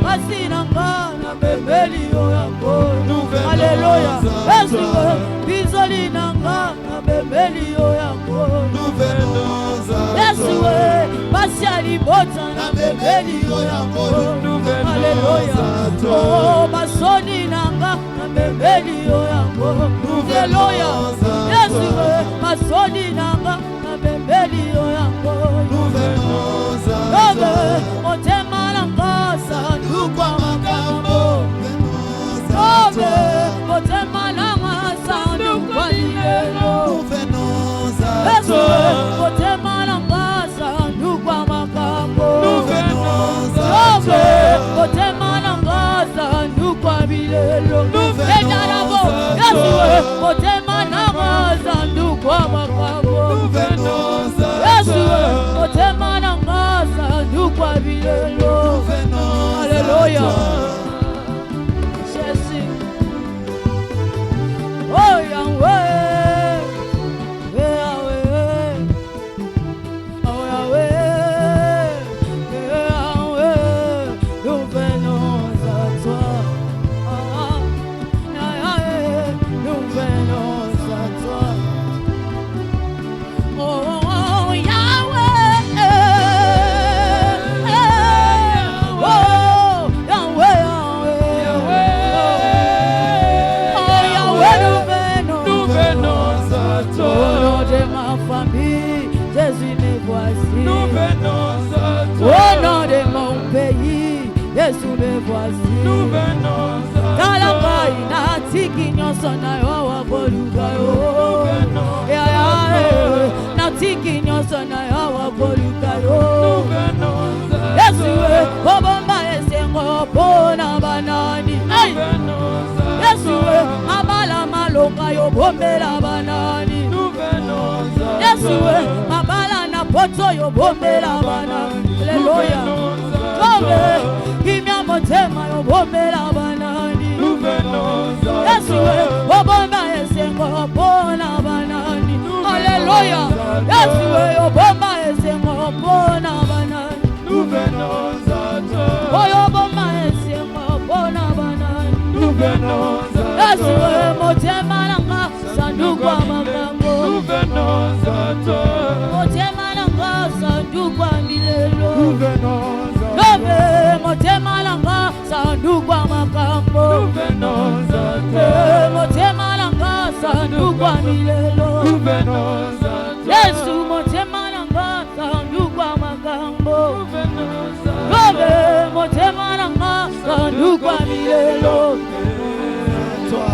pasi nanga na membeli yo ya koyo. Nous venons Alléluia. à Yesu toi. bizoli nanga na membeli yo ya koyo. Nous venons à Yesu toi. pasi alibota na membeli yo ya koyo. Nous venons Alléluia. à toi. Oh, basoni nanga na membeli yo ya koyo. Alléluia. Yesu basoni nanga na membeli yo ya koyo. Nous venons à Lobe toi. motema nanga sanduku ya makambo. Venons à Lobe motema nanga sanduku ya lilelo. Nous venons à Yesu toi. motema nanga sanduku ya makambo. Nous venons à Lobe toi. motema nanga sanduku ya bilelo. Nous venons Ejarabo à Yesu toi. motema nanga sanduku ya makambo. Nous venons à Yesu toi. motema nanga sanduku ya bilelo. Nous venons à Alléluia. toi. Jésus. Oh Yahweh. Yahweh. Oh Yahweh. Yahweh. Nous venons à toi. Ah, Yahweh. Nous venons à toi. Oh Yahweh. Oh Yahweh. Oh Yahweh, Nous venons à au toi. nom de ma famille, Jésus me voici. Nous venons à Au toi. nom de mon pays, Jésus me voici. Nous venons à Talakai toi. na tiki nyonso na yo wakoluka yo. venons Ya, ya, eh, na tiki nyonso na yo wakoluka yo. Nous venons à Yesu toi. obomba esengo mpona banani. Hey! Nous venons à Yesu toi. mabala malonga yo bombela banani. Nous venons à Yesu toi. mabala na poto yo bombela banani. Nous Alléluia. venons à Tobe toi. kimya motema yo bombela banani. Nous venons à Yesu toi. obomba esengo mpona banani. Alléluia. Yesu obomba esengo mpona banani. Nous venons à toi. Oyo obomba esengo mpona banani. Nous venons à Yesu toi. motema nanga sanduku ya makambo. Nous venons à toi. Motema nanga sanduku ya milelo. Nous venons à Lobe motema nanga sanduku ya makambo. Nous venons à toi. Motema nanga sanduku ya milelo. Nous venons à toi. Yesu motema nanga sanduku ya makambo. Nous venons à Lobe motema nanga sanduku ya milelo. toi.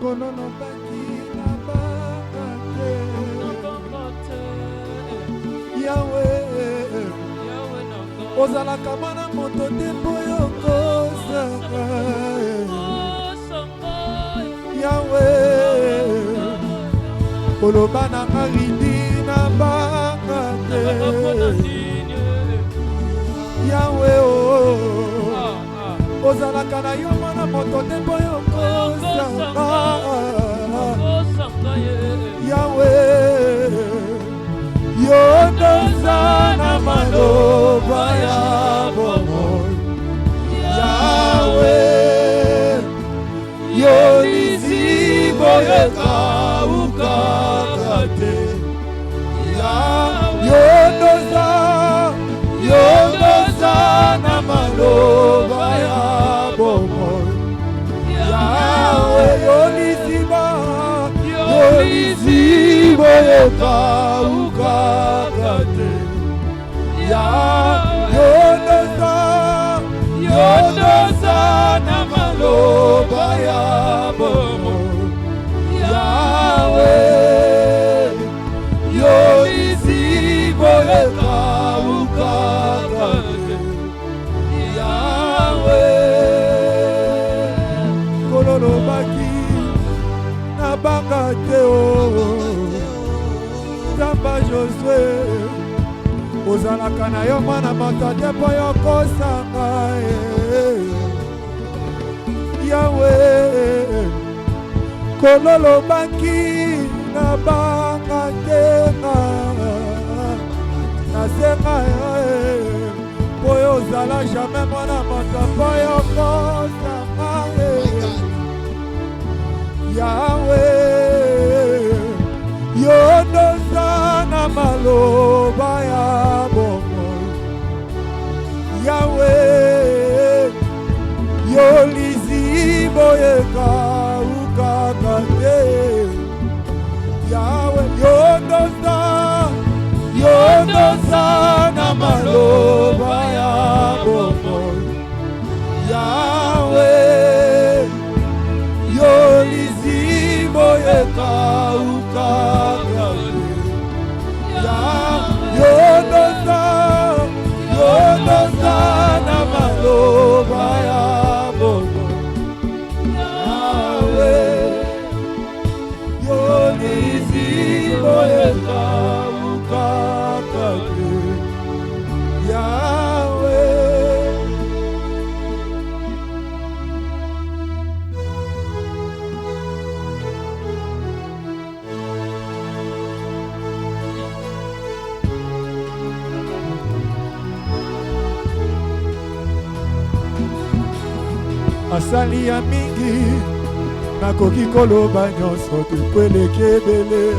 Kolono baki na bakate Yahweh ozalaka mana moto te mpo yo kozanga Yahweh koloba na ngaridi na banga te Yahweh ozalaka na yo mana moto te mpo yo kozanga Yahweh yo doza na maloba ya bomoi Yahweh yo lizibo yekauka te yo doza na maloba ya bomoi Yahweh yo lizibo yekauka te yodoza na maloba ya bomo Yahweh yo lizibo yekauka te Yahweh kololo baki na banga te Zamba Josue ozalaka na yo mwana moto te mpo yo kosanga Yahweh kololo baki na banga te nasenga mpo yo ozala jamais mwana moto mpo yo kosanga Yahweh yo doza na maloba ya bongo Yahweh yo lizibo yekauka te Yahweh yo doza na maloba ya bongo Yahweh yo lizibo yekauka yodoza na maloba ya bongo Yahweh yo lizibo yekauka Yahweh asali ya mingi nakoki koloba nyonso tukweleki ebele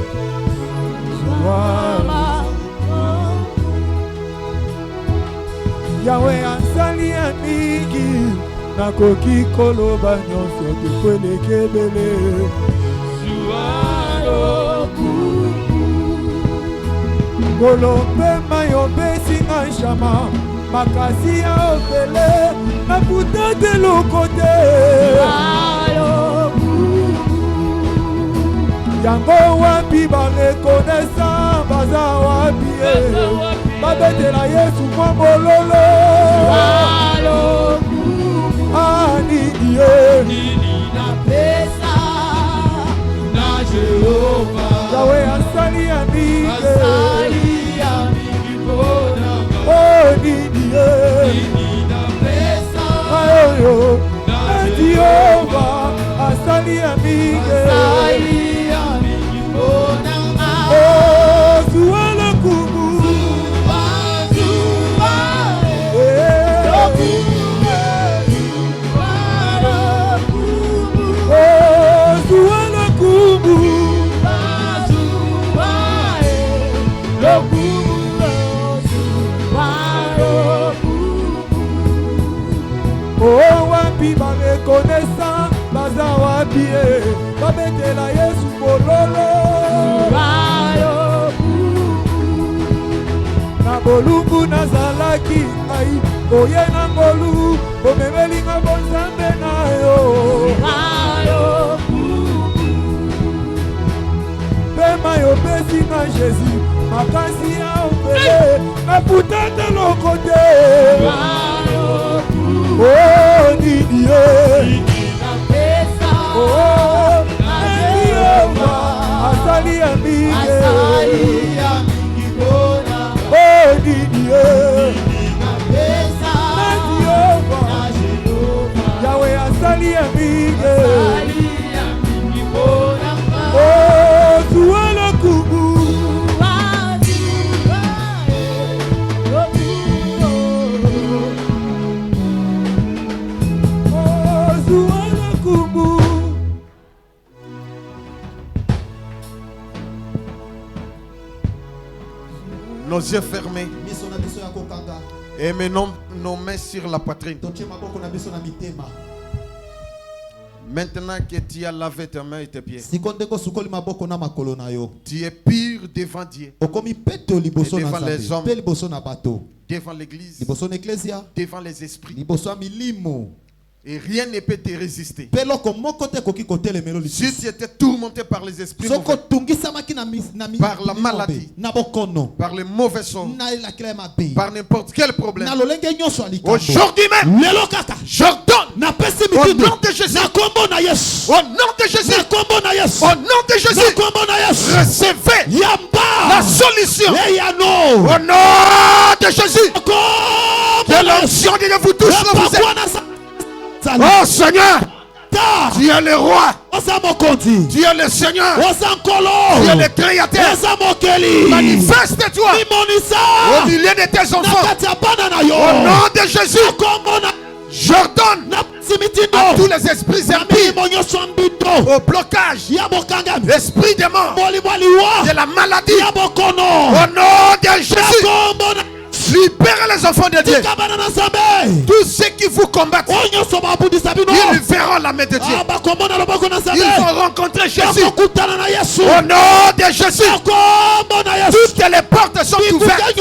Yahweh asali ya mingi nakoki koloba nyonso tukweleki ebele kolopema yobesinga nshama makasi ya opele nakuta de lokote yango wapi barekonesa baza wapi babetela Yesu mwa mololo anini ye Yahweh asali ya mingi ayoyo Jehova asali ya mingi zuwa lokumu zuwa lokumu wapi barekonesa baza wapi babetela Yesu mololo na bolumbu nazalaki ai oye na ngolu omemelinga bonzambe na yo na Jésus makasi ya opele na putata lokote oh nini oh asali ya mingi oh nini Yahweh asali ya mingi oh tuwala kubu Nos yeux fermés. Et maintenant nos mains sur la poitrine. Maintenant que tu as lavé tes mains et tes pieds, tu es pur devant Dieu, devant les hommes, devant l'église, devant les esprits. Et rien ne peut te résister. Si tu étais tourmenté par les esprits mauvais, par la maladie, par les mauvais sons, par n'importe quel problème, aujourd'hui même, j'ordonne au nom de Jésus, au nom de Jésus, au nom de Jésus, recevez la solution au nom de Jésus. Que l'onction de Dieu vous touche là où vous êtes. Oh Seigneur, tu es le roi, tu es le Seigneur, tu es le créateur. Manifeste-toi au milieu de tes enfants. Au nom de Jésus, j'ordonne à tous les esprits impies, au blocage, l'esprit des morts, de la maladie, au nom de Jésus, libérez les enfants de Dieu. Tous ceux qui vous combattent, ils verront la main de Dieu. Ils vont rencontrer Jésus. Au nom de Jésus, toutes les portes sont ouvertes.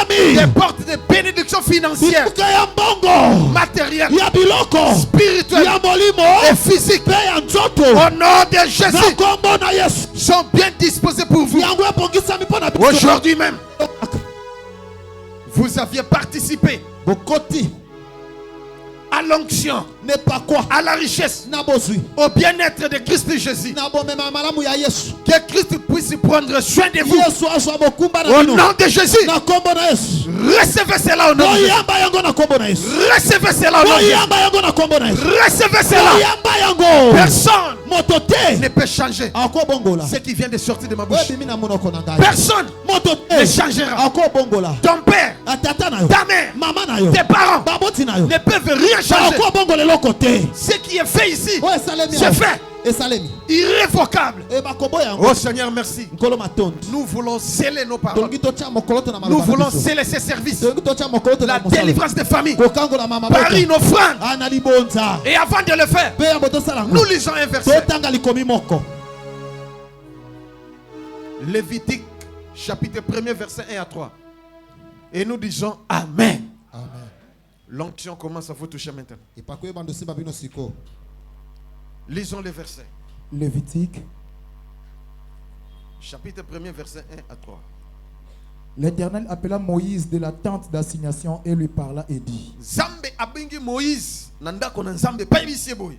Des portes de bénédiction financière, matérielle, spirituelle et physique. Au nom de Jésus, sont bien disposés pour vous. Aujourd'hui même, vous aviez participé à l'onction, à la richesse, au bien-être de Christ Jésus. Que Christ puisse prendre soin de vous. Au nom de Jésus, recevez cela au nom de Jésus. Recevez cela au nom de Jésus. Recevez cela. Personne ne peut changer ce qui vient de sortir de ma bouche. Personne ne changera. Ton père, ta mère, tes parents ne peuvent rien changer. Ce qui est fait ici, c'est fait. Irrévocable. Oh Seigneur, merci. Nous voulons sceller nos paroles. Nous voulons sceller ces services. La délivrance des familles par une offrande. Et avant de le faire, nous lisons un verset. Lévitique chapitre 1er verset 1 à 3. Et nous disons Amen. L'onction commence à vous toucher maintenant. Lisons les versets. Lévitique chapitre 1er verset 1 à 3. L'Éternel appela Moïse de la tente d'assignation et lui parla et dit: Zambe abingi Moïse nandako na Zambe pa yebisi boy.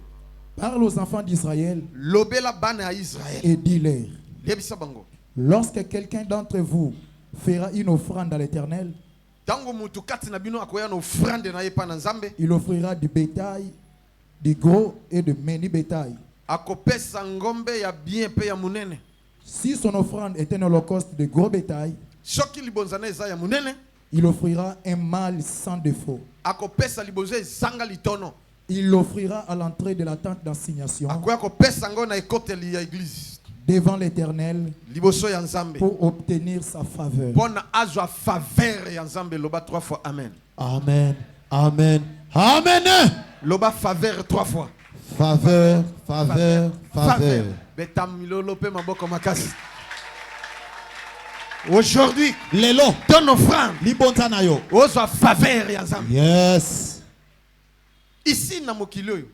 Parle aux enfants d'Israël lobela bana Israël et dis-leur: yebisa bango. Lorsque quelqu'un d'entre vous fera une offrande à l'Éternel, il offrira du bétail, du gros et de menu bétail. Si son offrande est un holocauste de gros bétail, il offrira un mâle sans défaut. Il l'offrira à l'entrée de la tente d'assignation devant l'Éternel pour obtenir sa faveur. Amen. Amen. Amen. Amen. Loba faveur 3 fois. Faveur, faveur, faveur. Aujourd'hui, Lelo, ton offrande, libontanayo. ozo faveur ya Nzambe. Yes. Ici na mokilo yo.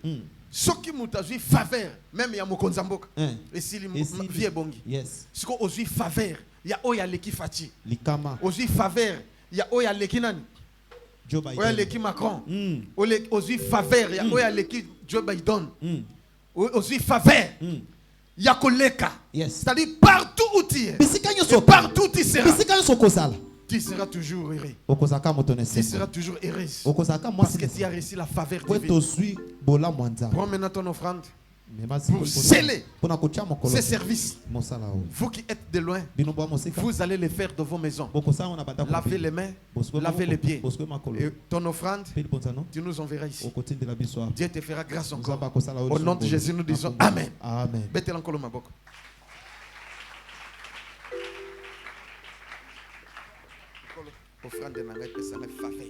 Soki mutazui faveur même ya mokonzamboka. Et si vie bongi. Yes. Siko ozui faveur ya oya leki Fati. Likama. Ozui faveur, ya oya leki nani? Joe Biden. Oya leki Macron. Ozui faveur, ya oya leki Joe Biden. Ozui faveur. Ya koleka. Yes. C'est-à-dire partout où tu es. Et partout où tu seras. Tu seras toujours heureux. Tu seras toujours heureuse. Parce que tu as reçu la faveur divine. Prends maintenant ton offrande. Pour sceller ces services. Vous qui êtes de loin, vous allez les faire de vos maisons. Lavez les mains, lavez les pieds. Et ton offrande, tu nous enverras ici. Dieu te fera grâce encore. Au nom de Jésus, nous disons Amen. Amen. Offrande de Nangai, que ça me faveur.